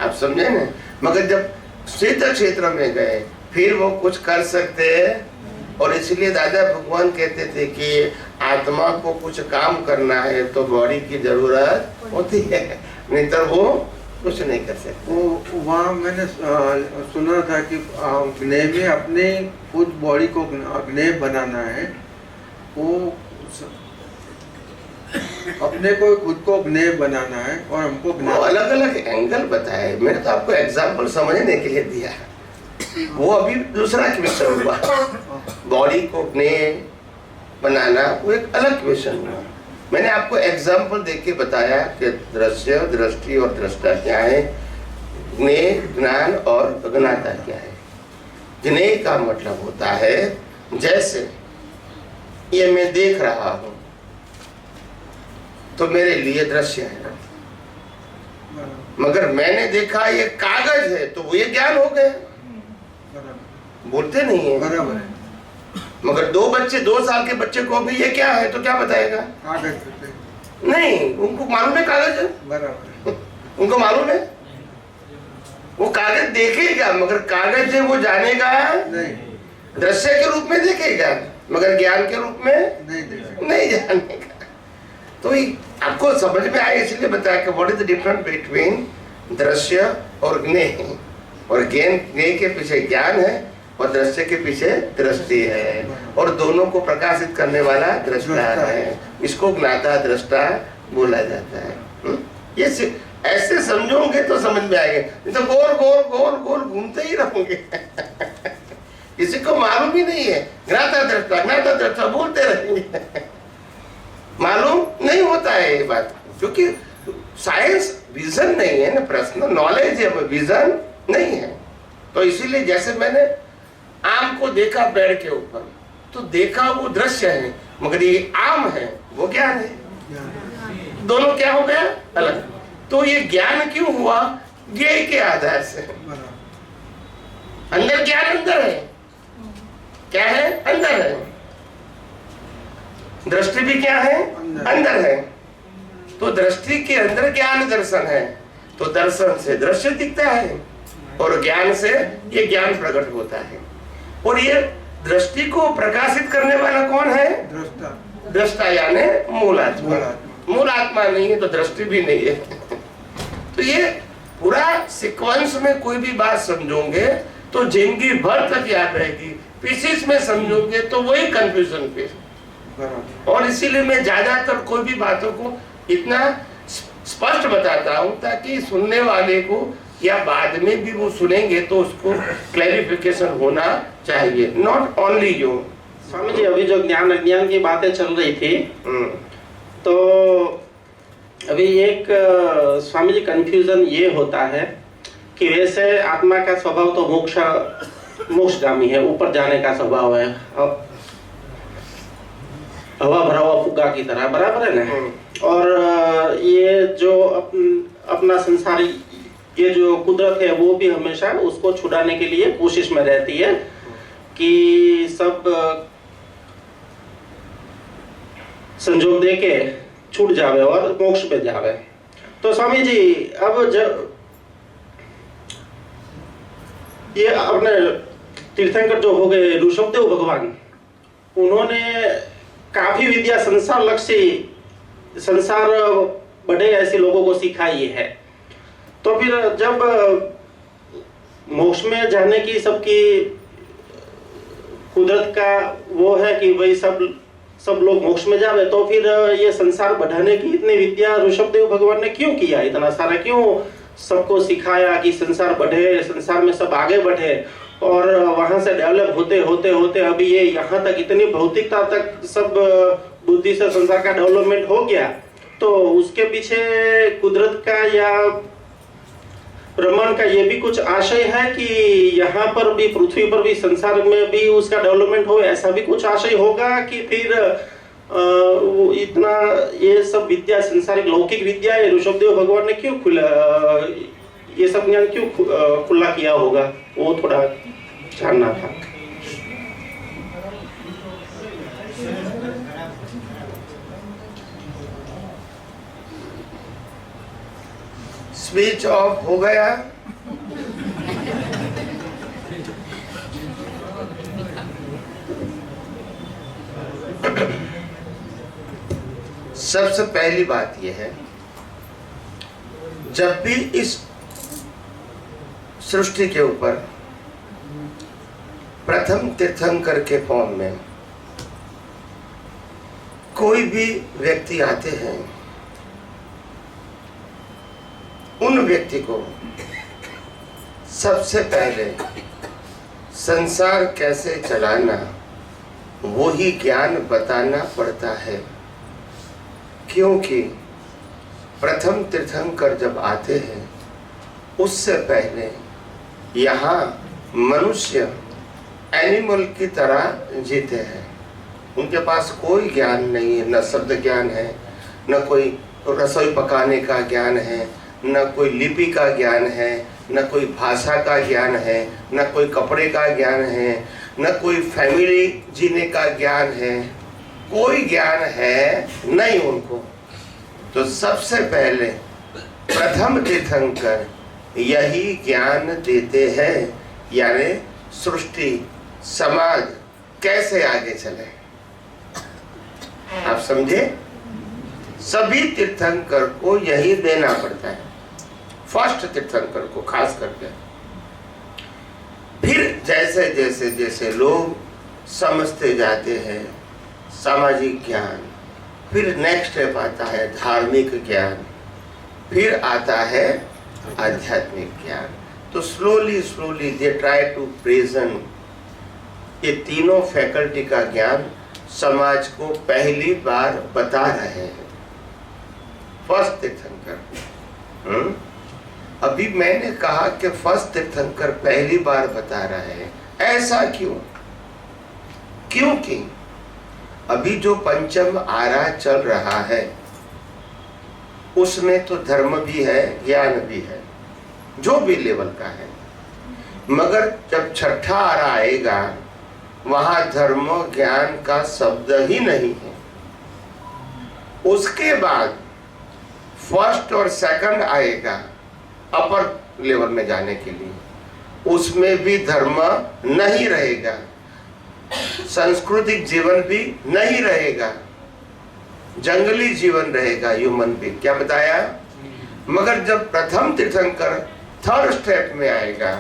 आप समझे ना? मगर जब सिद्ध क्षेत्र में गए फिर वो कुछ कर सकते हैं। और इसलिए दादा भगवान कहते थे कि आत्मा को कुछ काम करना है तो बॉडी की जरूरत होती है, नहीं तो वो कुछ नहीं कर सकते। वो वहाँ मैंने सुना था कि ज्ञेय में अपने खुद बॉडी को ज्ञेय बनाना है, वो अपने को खुद को ज्ञेय बनाना है और हमको अलग अलग एंगल बताए। मैंने तो आपको एग्जाम्पल समझने के लिए दिया है। वो अभी दूसरा क्वेश्चन हुआ, बॉडी को ज्ञेय बनाना वो एक अलग क्वेश्चन हुआ। मैंने आपको एग्जाम्पल देख के बताया कि दृश्य, दृष्टि और दृष्टा क्या है, ज्ञेय, ज्ञान और ज्ञाता क्या है। ज्ञेय का मतलब होता है जैसे ये मैं देख रहा हूं तो मेरे लिए दृश्य है, मगर मैंने देखा ये कागज है तो वो ये ज्ञान हो गया। बोलते नहीं है बराबर है। मगर 2 साल के बच्चे को भी ये क्या है तो क्या बताएगा? कागज नहीं, उनको मालूम है कागज है, बराबर। उनको मालूम है, वो कागज देखेगा मगर कागज है वो जानेगा नहीं, दृश्य के रूप में देखेगा मगर ज्ञान के रूप में नहीं जानेगा। तो आपको समझ में आए इसलिए बताया कि what is the difference between दृश्य और ज्ञेय। और ज्ञेय के पीछे ज्ञान है और दृश्य के पीछे दृष्टि है, और दोनों को प्रकाशित करने वाला दृष्टा है। इसको ज्ञाता दृष्टा बोला जाता है। ये ऐसे समझोगे तो समझ में आएगा, नहीं तो गोल गोल गोल गोल घूमते ही रहोगे। किसी को मालूम ही नहीं है, ज्ञाता दृष्टा बोलते रहेंगे। मालूम नहीं होता है ये बात, क्योंकि साइंस विजन नहीं है ना, पर्सनल नॉलेज है, विजन नहीं है। तो इसीलिए जैसे मैंने आम को देखा पेड़ के ऊपर तो देखा वो दृश्य है, मगर ये आम है वो ज्ञान है। दोनों क्या हो गया? अलग। तो ये ज्ञान क्यों हुआ? ज्ञेय के आधार से। अंदर ज्ञान अंदर है, क्या है? अंदर है। दृष्टि भी क्या है? अंदर है। तो दृष्टि के अंदर ज्ञान दर्शन है, तो दर्शन से दृश्य दिखता है और ज्ञान से ये ज्ञान प्रकट होता है। और ये दृष्टि को प्रकाशित करने वाला कौन है? दृष्टा, यानी मूल आत्मा। मूल आत्मा नहीं है तो दृष्टि भी नहीं है। तो ये पूरा सीक्वेंस में कोई भी बात समझोगे तो जिंदगी भर तक याद रहेगी, पीसेस में समझोगे तो वही कंफ्यूजन पे। और इसीलिए मैं ज्यादातर कोई भी बातों को इतना स्पष्ट बताता हूँ ताकि सुनने वाले को या बाद में भी वो सुनेंगे तो उसको क्लैरिफिकेशन होना चाहिए, not only you. Swami ji, अभी जो ज्ञान अज्ञान की बातें चल रही थी तो अभी एक स्वामी जी कंफ्यूजन ये होता है कि वैसे आत्मा का स्वभाव तो मोक्षगामी है, ऊपर जाने का स्वभाव है, हवा भरा हुआ फुग्गा की तरह, बराबर है ना। और ये जो अपना संसारी ये जो कुदरत है वो भी हमेशा उसको छुड़ाने के लिए कोशिश में रहती है कि सब संजोग दे के छूट जावे और मोक्ष में जावे। तो स्वामी जी अब जब ये अपने तीर्थंकर जो हो गए ऋषभदेव भगवान, उन्होंने काफी विद्या संसार लक्ष्य, संसार बढ़े ऐसे लोगों को सिखाई है। तो फिर जब मोक्ष में जाने की सबकी कुदरत का वो है कि भाई सब लोग मोक्ष में जावे, तो फिर ये संसार बढ़ाने की इतनी विद्या ऋषभदेव भगवान ने क्यों किया? इतना सारा क्यों सबको सिखाया कि संसार बढ़े, संसार में सब आगे बढ़े, और वहां से डेवलप होते होते होते अभी ये यहाँ तक इतनी भौतिकता तक सब बुद्धि से संसार का डेवलपमेंट हो गया। तो उसके पीछे कुदरत का या ब्रह्मांड का ये भी कुछ आशय है कि यहाँ पर भी, पृथ्वी पर भी, संसार में भी उसका डेवलपमेंट हो, ऐसा भी कुछ आशय होगा कि फिर इतना ये सब विद्या, संसारिक लौकिक विद्या ऋषभदेव भगवान ने क्यों ये सब ज्ञान क्यों खुला किया होगा? वो थोड़ा जानना था। स्विच ऑफ हो गया। सबसे पहली बात यह है, जब भी इस सृष्टि के ऊपर प्रथम तीर्थंकर के फॉर्म में कोई भी व्यक्ति आते हैं, उन व्यक्ति को सबसे पहले संसार कैसे चलाना वो ही ज्ञान बताना पड़ता है। क्योंकि प्रथम तीर्थंकर जब आते हैं, उससे पहले यहाँ मनुष्य एनिमल की तरह जीते हैं। उनके पास कोई ज्ञान नहीं है, न शब्द ज्ञान है, न कोई रसोई पकाने का ज्ञान है, न कोई लिपि का ज्ञान है, न कोई भाषा का ज्ञान है, न कोई कपड़े का ज्ञान है, न कोई फैमिली जीने का ज्ञान है, कोई ज्ञान है नहीं उनको। तो सबसे पहले प्रथम तीर्थंकर यही ज्ञान देते हैं, यानी सृष्टि समाज कैसे आगे चले। आप समझे? सभी तीर्थंकर को यही देना पड़ता है, फर्स्ट तीर्थंकर को खास करके। फिर जैसे जैसे जैसे लोग समझते जाते हैं सामाजिक ज्ञान, फिर नेक्स्ट स्टेप आता है धार्मिक ज्ञान, फिर आता है आध्यात्मिक ज्ञान। तो slowly slowly they try to present ये तीनों फैकल्टी का ज्ञान समाज को पहली बार बता रहे हैं फर्स्ट तीर्थंकर। अभी मैंने कहा कि फर्स्ट तीर्थंकर पहली बार बता रहे हैं, ऐसा क्यों? क्योंकि अभी जो पंचम आरा चल रहा है उसमें तो धर्म भी है, ज्ञान भी है, जो भी लेवल का है। मगर जब छठा आरा आएगा वहां धर्म ज्ञान का शब्द ही नहीं है। उसके बाद फर्स्ट और सेकंड आएगा अपर लेवल में जाने के लिए, उसमें भी धर्म नहीं रहेगा, सांस्कृतिक जीवन भी नहीं रहेगा, जंगली जीवन रहेगा, ह्यूमन भी। क्या बताया? मगर जब प्रथम तीर्थंकर थर्ड स्टेप में आएगा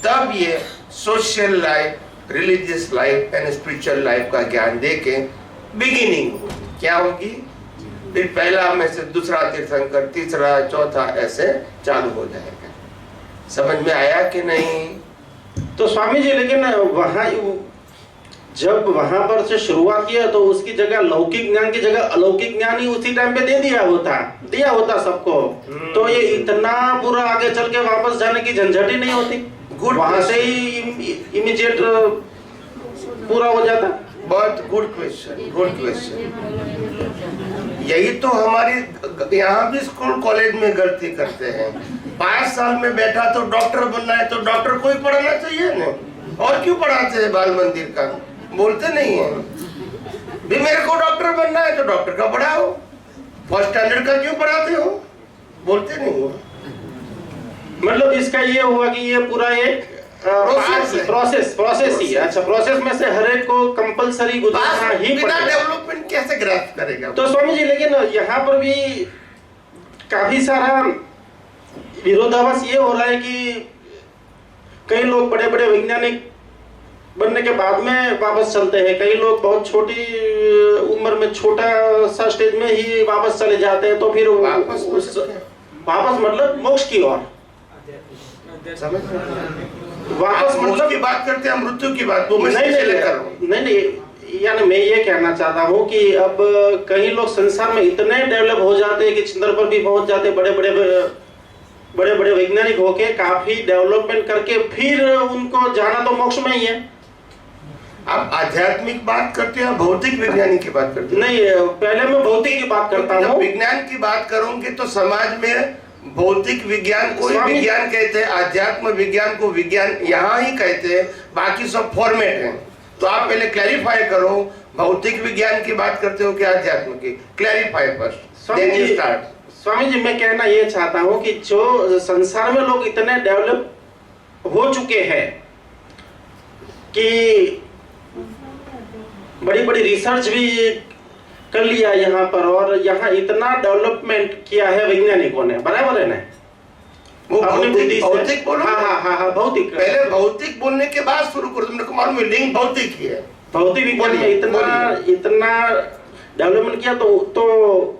तब ये social life, religious life and spiritual life का ज्ञान देके बिगिनिंग होगी। क्या होगी? फिर पहला में से दूसरा तीर्थंकर, तीसरा, चौथा, ऐसे चालू हो जाएगा। समझ में आया कि नहीं? तो स्वामी जी, लेकिन वहाँ जब वहां पर से शुरुआत किया तो उसकी जगह लौकिक ज्ञान की जगह अलौकिक ज्ञान ही उसी टाइम पे दे दिया होता सबको। तो ये इतना पूरा आगे चल के वापस जाने की झंझट ही नहीं होती, वहां से ही इमीडिएट पूरा हो जाता। बहुत गुड क्वेश्चन, गुड क्वेश्चन। यही तो हमारी यहाँ भी स्कूल कॉलेज में गलती करते हैं। 5 साल में बैठा तो डॉक्टर बनना है, तो डॉक्टर को ही पढ़ाना चाहिए ना, और क्यों पढ़ाते हैं बाल मंदिर का? बोलते नहीं है भी मेरे को डॉक्टर बनना है तो डॉक्टर का पढ़ाओ, फर्स्ट स्टैंडर्ड का क्यों पढ़ाते हो? बोलते नहीं हो। मतलब इसका ये हुआ कि ये पूरा एक प्रोसेस ही है। अच्छा, प्रोसेस में से हर एक को कंपलसरी गुजरना ही बिना पड़ेगा। डेवलपमेंट कैसे ग्रास्प करेगा? तो स्वामी जी, लेकिन यहाँ पर भी काफी सारा विरोधाभास ये हो रहा है कि कई लोग बड़े बड़े वैज्ञानिक बनने के बाद में वापस चलते हैं, कई लोग बहुत छोटी उम्र में छोटा सा स्टेज में ही वापस चले जाते हैं। तो फिर वापस मतलब मोक्ष की ओर वापस मतलब की बात करते हैं, मृत्यु की बात। नहीं, यानी मैं ये कहना चाहता हूँ कि अब कई लोग संसार में इतने डेवलप हो जाते हैं कि चंद्र पर भी पहुंच जाते, बड़े बड़े वैज्ञानिक होके काफी डेवलपमेंट करके फिर उनको जाना तो मोक्ष में ही है। आप आध्यात्मिक बात करते हैं, भौतिक वैज्ञानिक की बात करते हैं? नहीं, पहले मैं भौतिक की बात करता हूँ। विज्ञान की बात करूंगी तो समाज में भौतिक विज्ञान को ही विज्ञान कहते हैं, आध्यात्म विज्ञान को विज्ञान यहाँ ही कहते हैं, बाकी सब फॉर्मेट हैं। तो आप पहले क्लैरिफाई करो, भौतिक विज्ञान की बात करते हो कि आध्यात्म की? Clarify first, then you start. Swami ji, मैं कहना ये चाहता हूँ कि जो संसार में लोग इतने डेवलप हो चुके हैं कि बड़ी बड़ी रिसर्च भी कर लिया यहाँ पर, और यहाँ इतना डेवलपमेंट किया है वैज्ञानिकों ने, बराबर है ना? वो भौतिक बोलो। हाँ, भौतिक। पहले भौतिक बोलने के बाद शुरू करो। तुमने को मालूम है लिंग भौतिक ही है। भौतिक विज्ञान में इतना डेवलपमेंट किया तो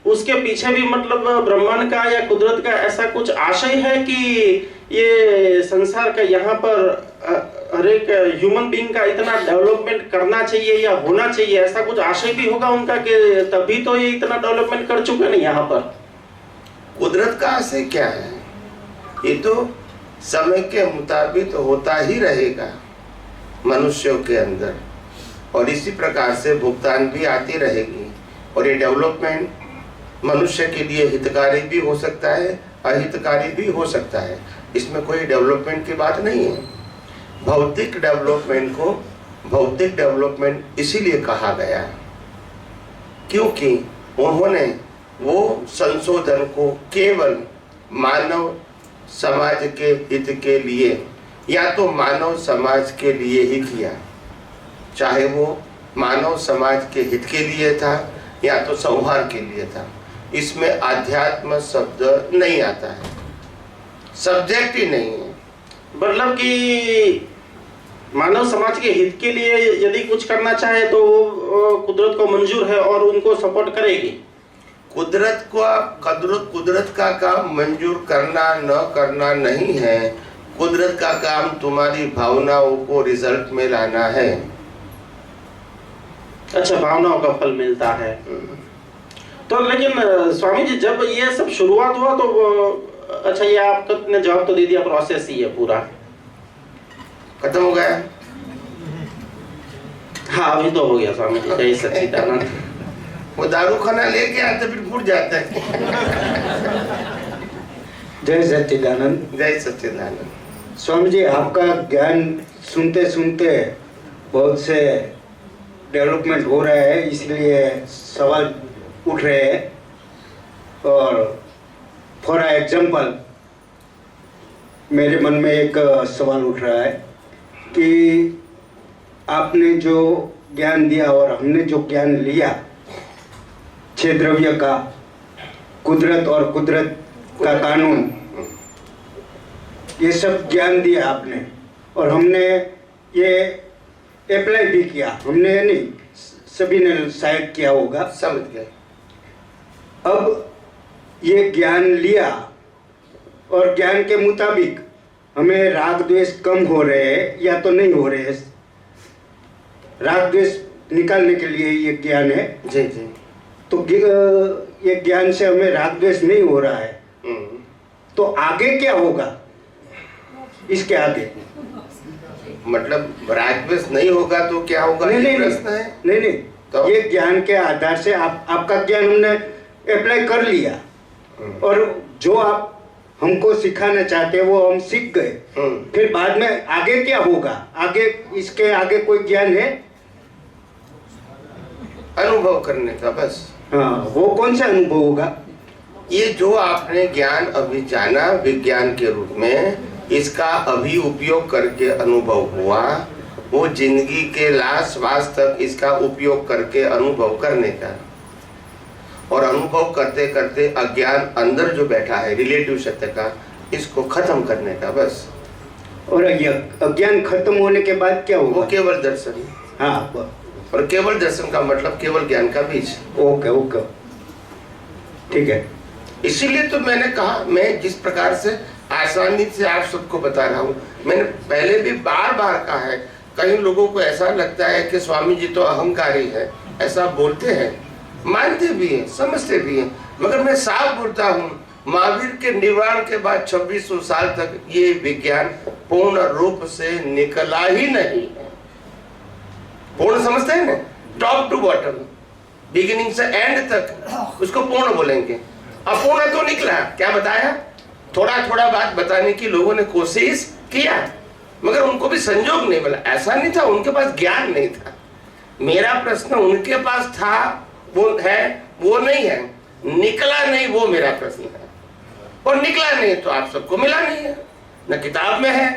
उसके पीछे भी मतलब ब्रह्मांड का या कुदरत का ऐसा कुछ आशय है कि ये संसार का यहाँ पर हर एक ह्यूमन बीइंग का इतना डेवलपमेंट करना चाहिए या होना चाहिए, ऐसा कुछ आशय भी होगा उनका कि तभी तो ये इतना डेवलपमेंट कर चुके हैं यहाँ पर। कुदरत का आशय क्या है? ये तो समय के मुताबिक होता ही रहेगा मनुष्यों के अंदर, और इसी प्रकार से भुगतान भी आती रहेगी। और ये डेवलपमेंट मनुष्य के लिए हितकारी भी हो सकता है, अहितकारी भी हो सकता है। इसमें कोई डेवलपमेंट की बात नहीं है। भौतिक डेवलपमेंट को भौतिक डेवलपमेंट इसीलिए कहा गया क्योंकि उन्होंने वो संशोधन को केवल मानव समाज के हित के लिए या तो मानव समाज के लिए ही किया, चाहे वो मानव समाज के हित के लिए था या तो सौहार्द के लिए था। इसमें आध्यात्म शब्द नहीं आता है, सब्जेक्ट ही नहीं है। मतलब कि मानव समाज के हित के लिए यदि कुछ करना चाहे तो वो कुदरत को मंजूर है और उनको सपोर्ट करेगी। कुदरत का काम मंजूर करना न करना नहीं है, कुदरत का काम तुम्हारी भावनाओं को रिजल्ट में लाना है। अच्छा, भावनाओं का फल मिलता है। तो लेकिन स्वामी जी, जब ये सब शुरुआत हुआ तो अच्छा, ये आपने जवाब तो दे दिया, प्रोसेस ही है पूरा खत्म हो गया। हाँ, अभी तो हो गया स्वामी जी, जय सच्चिदानंद। वो दारू खाना लेके आते फिर फूट जाता है। जय सच्चिदानंद। जय सच्चिदानंद। स्वामी जी, आपका ज्ञान सुनते सुनते बहुत से डेवलपमेंट हो रहा है, इसलिए सवाल उठ रहे हैं। और फॉर एग्जाम्पल मेरे मन में एक सवाल उठ रहा है कि आपने जो ज्ञान दिया और हमने जो ज्ञान लिया छह द्रव्य का, कुदरत और कुदरत का कानून, ये सब ज्ञान दिया आपने और हमने ये अप्लाई भी किया। हमने नहीं, सभी ने शायद किया होगा। समझ गए। अब ये ज्ञान लिया और ज्ञान के मुताबिक हमें राग द्वेष कम हो रहे हैं या तो नहीं हो रहे हैं। राग द्वेष निकालने के लिए ये ज्ञान है। जी जी। तो ये ज्ञान से हमें राग द्वेष नहीं हो रहा है, तो आगे क्या होगा? इसके आगे मतलब राग द्वेष नहीं होगा तो क्या होगा? नहीं, प्रश्न है। नहीं तो ये ज्ञान के आधार से आपका ज्ञान हमने अप्लाई कर लिया और जो आप हमको सिखाना चाहते हैं वो हम सीख गए। फिर बाद में आगे क्या होगा? आगे इसके आगे कोई ज्ञान है? अनुभव करने का बस। हाँ, वो कौन सा अनुभव होगा? ये जो आपने ज्ञान अभी जाना विज्ञान के रूप में, इसका अभी उपयोग करके अनुभव हुआ, वो जिंदगी के लास्ट श्वास तक इसका उपयोग करके अनुभव करने का, और अनुभव करते करते अज्ञान अंदर जो बैठा है रिलेटिव सत्य का, इसको खत्म करने का बस। और अज्ञान खत्म होने के बाद क्या वो होगा? केवल दर्शन। हाँ, और केवल दर्शन का मतलब केवल ज्ञान का बीज। ओके ओके, ठीक है। इसीलिए तो मैंने कहा, मैं जिस प्रकार से आसानी से आप सबको बता रहा हूँ, मैंने पहले भी बार बार कहा है। कई लोगों को ऐसा लगता है कि स्वामी जी तो अहंकारी है, ऐसा बोलते हैं, मानते भी हैं, समझते भी हैं, मगर मैं साफ बोलता हूँ, महावीर के निर्वाण के बाद 2600 साल तक ये विज्ञान पूर्ण रूप से निकला ही नहीं है। पूर्ण समझते हैं ना, टॉप टू बॉटम, बिगिनिंग से एंड तक, उसको पूर्ण बोलेंगे। अपूर्ण तो निकला, क्या बताया? थोड़ा थोड़ा बात बताने की लोगों ने कोशिश किया, मगर उनको भी संजोग नहीं मिला। ऐसा नहीं था उनके पास ज्ञान नहीं था, मेरा प्रश्न उनके पास था वो है वो नहीं है, निकला नहीं वो मेरा प्रश्न है। और निकला नहीं तो आप सबको मिला नहीं है, न किताब में है,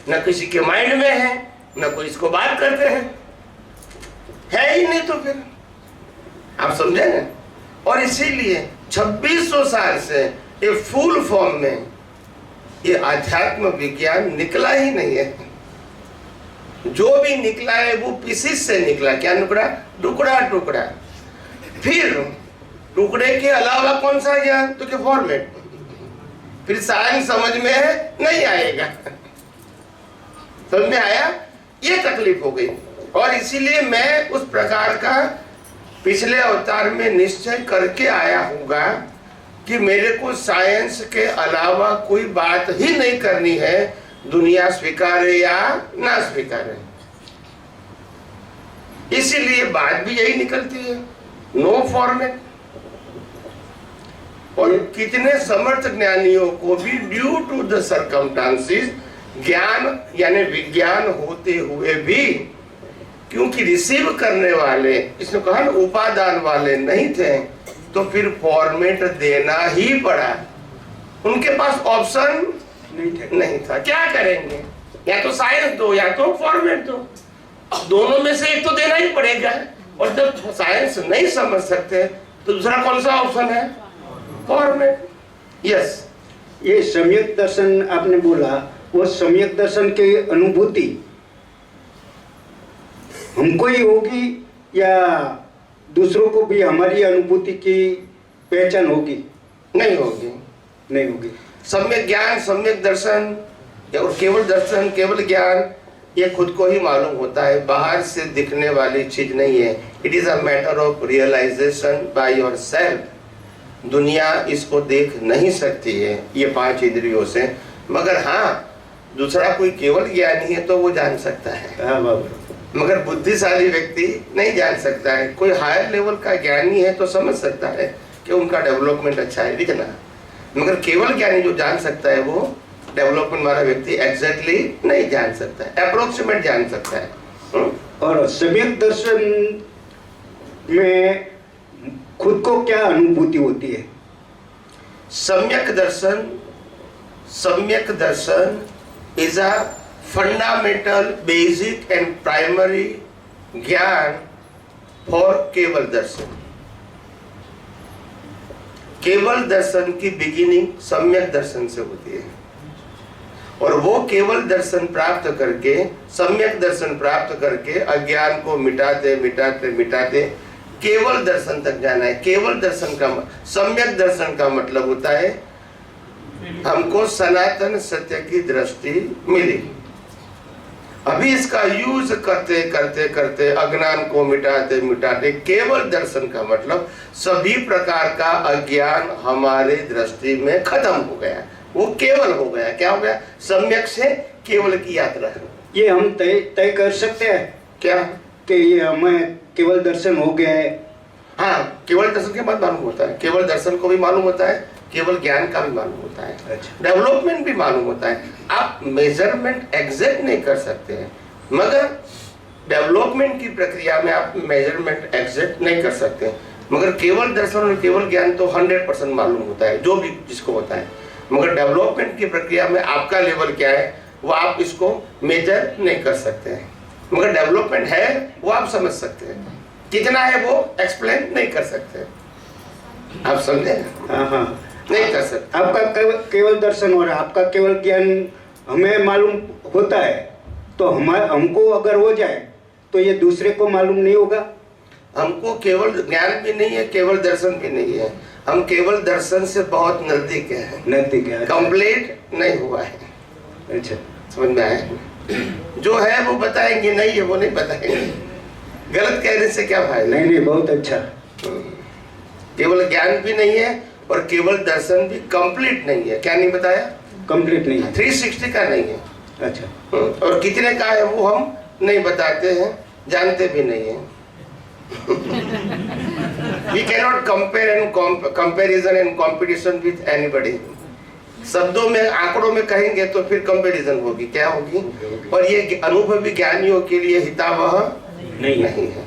न किसी के माइंड में है, न कोई इसको बात करते हैं, है ही नहीं, तो फिर आप समझे ना। और इसीलिए 2600 साल से ये फुल फॉर्म में ये आध्यात्म विज्ञान निकला ही नहीं है। जो भी निकला है वो पीसीस से निकला। क्या निकला? टुकड़ा टुकड़ा। फिर टुकड़े के अलावा कौन सा ज्ञान? तो क्या फॉर्मेट, फिर साइंस समझ में नहीं आएगा। समझ में आया? ये तकलीफ हो गई। और इसीलिए मैं उस प्रकार का पिछले अवतार में निश्चय करके आया हूँगा कि मेरे को साइंस के अलावा कोई बात ही नहीं करनी है, दुनिया स्वीकारे या ना स्वीकारे। इसीलिए बात भी यही निकलती है, नो फॉर्मेट। और कितने समर्थ ज्ञानियों को भी ड्यू टू द सर्कमस्टांसेस ज्ञान यानी विज्ञान होते हुए भी, क्योंकि रिसीव करने वाले, इसने कहा ना उपादान वाले नहीं थे, तो फिर फॉर्मेट देना ही पड़ा। उनके पास ऑप्शन नहीं था। क्या करेंगे? या तो साइंस दो या तो फॉर्मेट दो, दोनों में से एक तो देना ही पड़ेगा। और जब साइंस नहीं समझ सकते तो दूसरा कौन सा ऑप्शन है? फॉर्मेट। यस, ये सम्यक दर्शन आपने बोला, वो सम्यक दर्शन की अनुभूति हमको ही होगी या दूसरों को भी हमारी अनुभूति की पहचान होगी? नहीं होगी। नहीं होगी। सम्यक ज्ञान, सम्यक दर्शन और केवल दर्शन, केवल ज्ञान, ये खुद को ही मालूम होता है, बाहर से दिखने वाली चीज नहीं है। It is a matter of realisation by yourself. दुनिया इसको देख नहीं सकती है ये 5 इंद्रियों से, मगर हाँ दूसरा कोई केवल ज्ञानी है तो वो जान सकता है। हाँ बाबा। मगर बुद्धिशाली व्यक्ति नहीं जान सकता है। कोई हायर लेवल का ज्ञानी है तो समझ सकता है कि उनका डेवलपमेंट अच्छा है, दिखना। मगर केवल ज्ञानी जो जान सकता है वो डेवलपमेंट वाला व्यक्ति एग्जैक्टली नहीं जान सकता है, अप्रोक्सीमेट जान सकता है। और सम्यक दर्शन में खुद को क्या अनुभूति होती है? सम्यक दर्शन is a fundamental, basic and primary ज्ञान फॉर केवल दर्शन। केवल दर्शन की बिगिनिंग सम्यक दर्शन से होती है, और वो केवल दर्शन प्राप्त करके, सम्यक दर्शन प्राप्त करके अज्ञान को मिटाते मिटाते मिटाते केवल दर्शन तक जाना है। केवल दर्शन का, सम्यक दर्शन का मतलब होता है हमको सनातन सत्य की दृष्टि मिली। अभी इसका यूज करते करते करते अज्ञान को मिटाते मिटाते केवल दर्शन का मतलब सभी प्रकार का अज्ञान हमारे दृष्टि में खत्म हो गया, वो केवल हो गया। क्या हो गया? सम्यक से केवल की यात्रा है। ये हम तय कर सकते हैं क्या कि ये हमें केवल दर्शन हो गया है? हाँ, केवल दर्शन के बाद मालूम होता है। केवल दर्शन को भी मालूम होता है, केवल ज्ञान का भी मालूम होता है, अच्छा। डेवलपमेंट भी मालूम होता है। आप मेजरमेंट एग्जैक्ट नहीं कर सकते हैं, मगर डेवलपमेंट की प्रक्रिया में आप मेजरमेंट एग्जैक्ट नहीं कर सकते, मगर केवल दर्शन और केवल ज्ञान तो 100% मालूम होता है, जो भी जिसको होता है। मगर डेवलपमेंट की प्रक्रिया में आपका लेवल क्या है वो आप इसको मेजर नहीं कर सकते हैं, मगर डेवलपमेंट है वो आप समझ सकते हैं। कितना है वो एक्सप्लेन नहीं कर सकते, आप समझे? हाँ हाँ, नहीं कर सकते। आपका केवल दर्शन हो रहा है, आपका केवल ज्ञान हमें मालूम होता है, तो हमको अगर हो जाए तो ये दूसरे को मालूम नहीं होगा। हमको केवल ज्ञान भी नहीं है, केवल दर्शन भी नहीं है, हम केवल दर्शन से बहुत नजदीक है, नजदीक है। कंप्लीट नहीं हुआ है। अच्छा, समझ में आया? जो है वो बताएंगे, नहीं है वो नहीं बताएंगे। गलत कहने से क्या फायदा? नहीं नहीं, बहुत अच्छा। केवल ज्ञान भी नहीं है और केवल दर्शन भी कंप्लीट नहीं है। क्या नहीं बताया? कंप्लीट नहीं है, 360 का नहीं है। अच्छा। और कितने का है वो हम नहीं बताते हैं, जानते भी नहीं है। We cannot compare and comparison and competition with anybody. शब्दों में आंकड़ों में कहेंगे तो फिर कंपैरिजन होगी, क्या होगी? और ये अनुभवी ज्ञानियों के लिए हितावह नहीं है।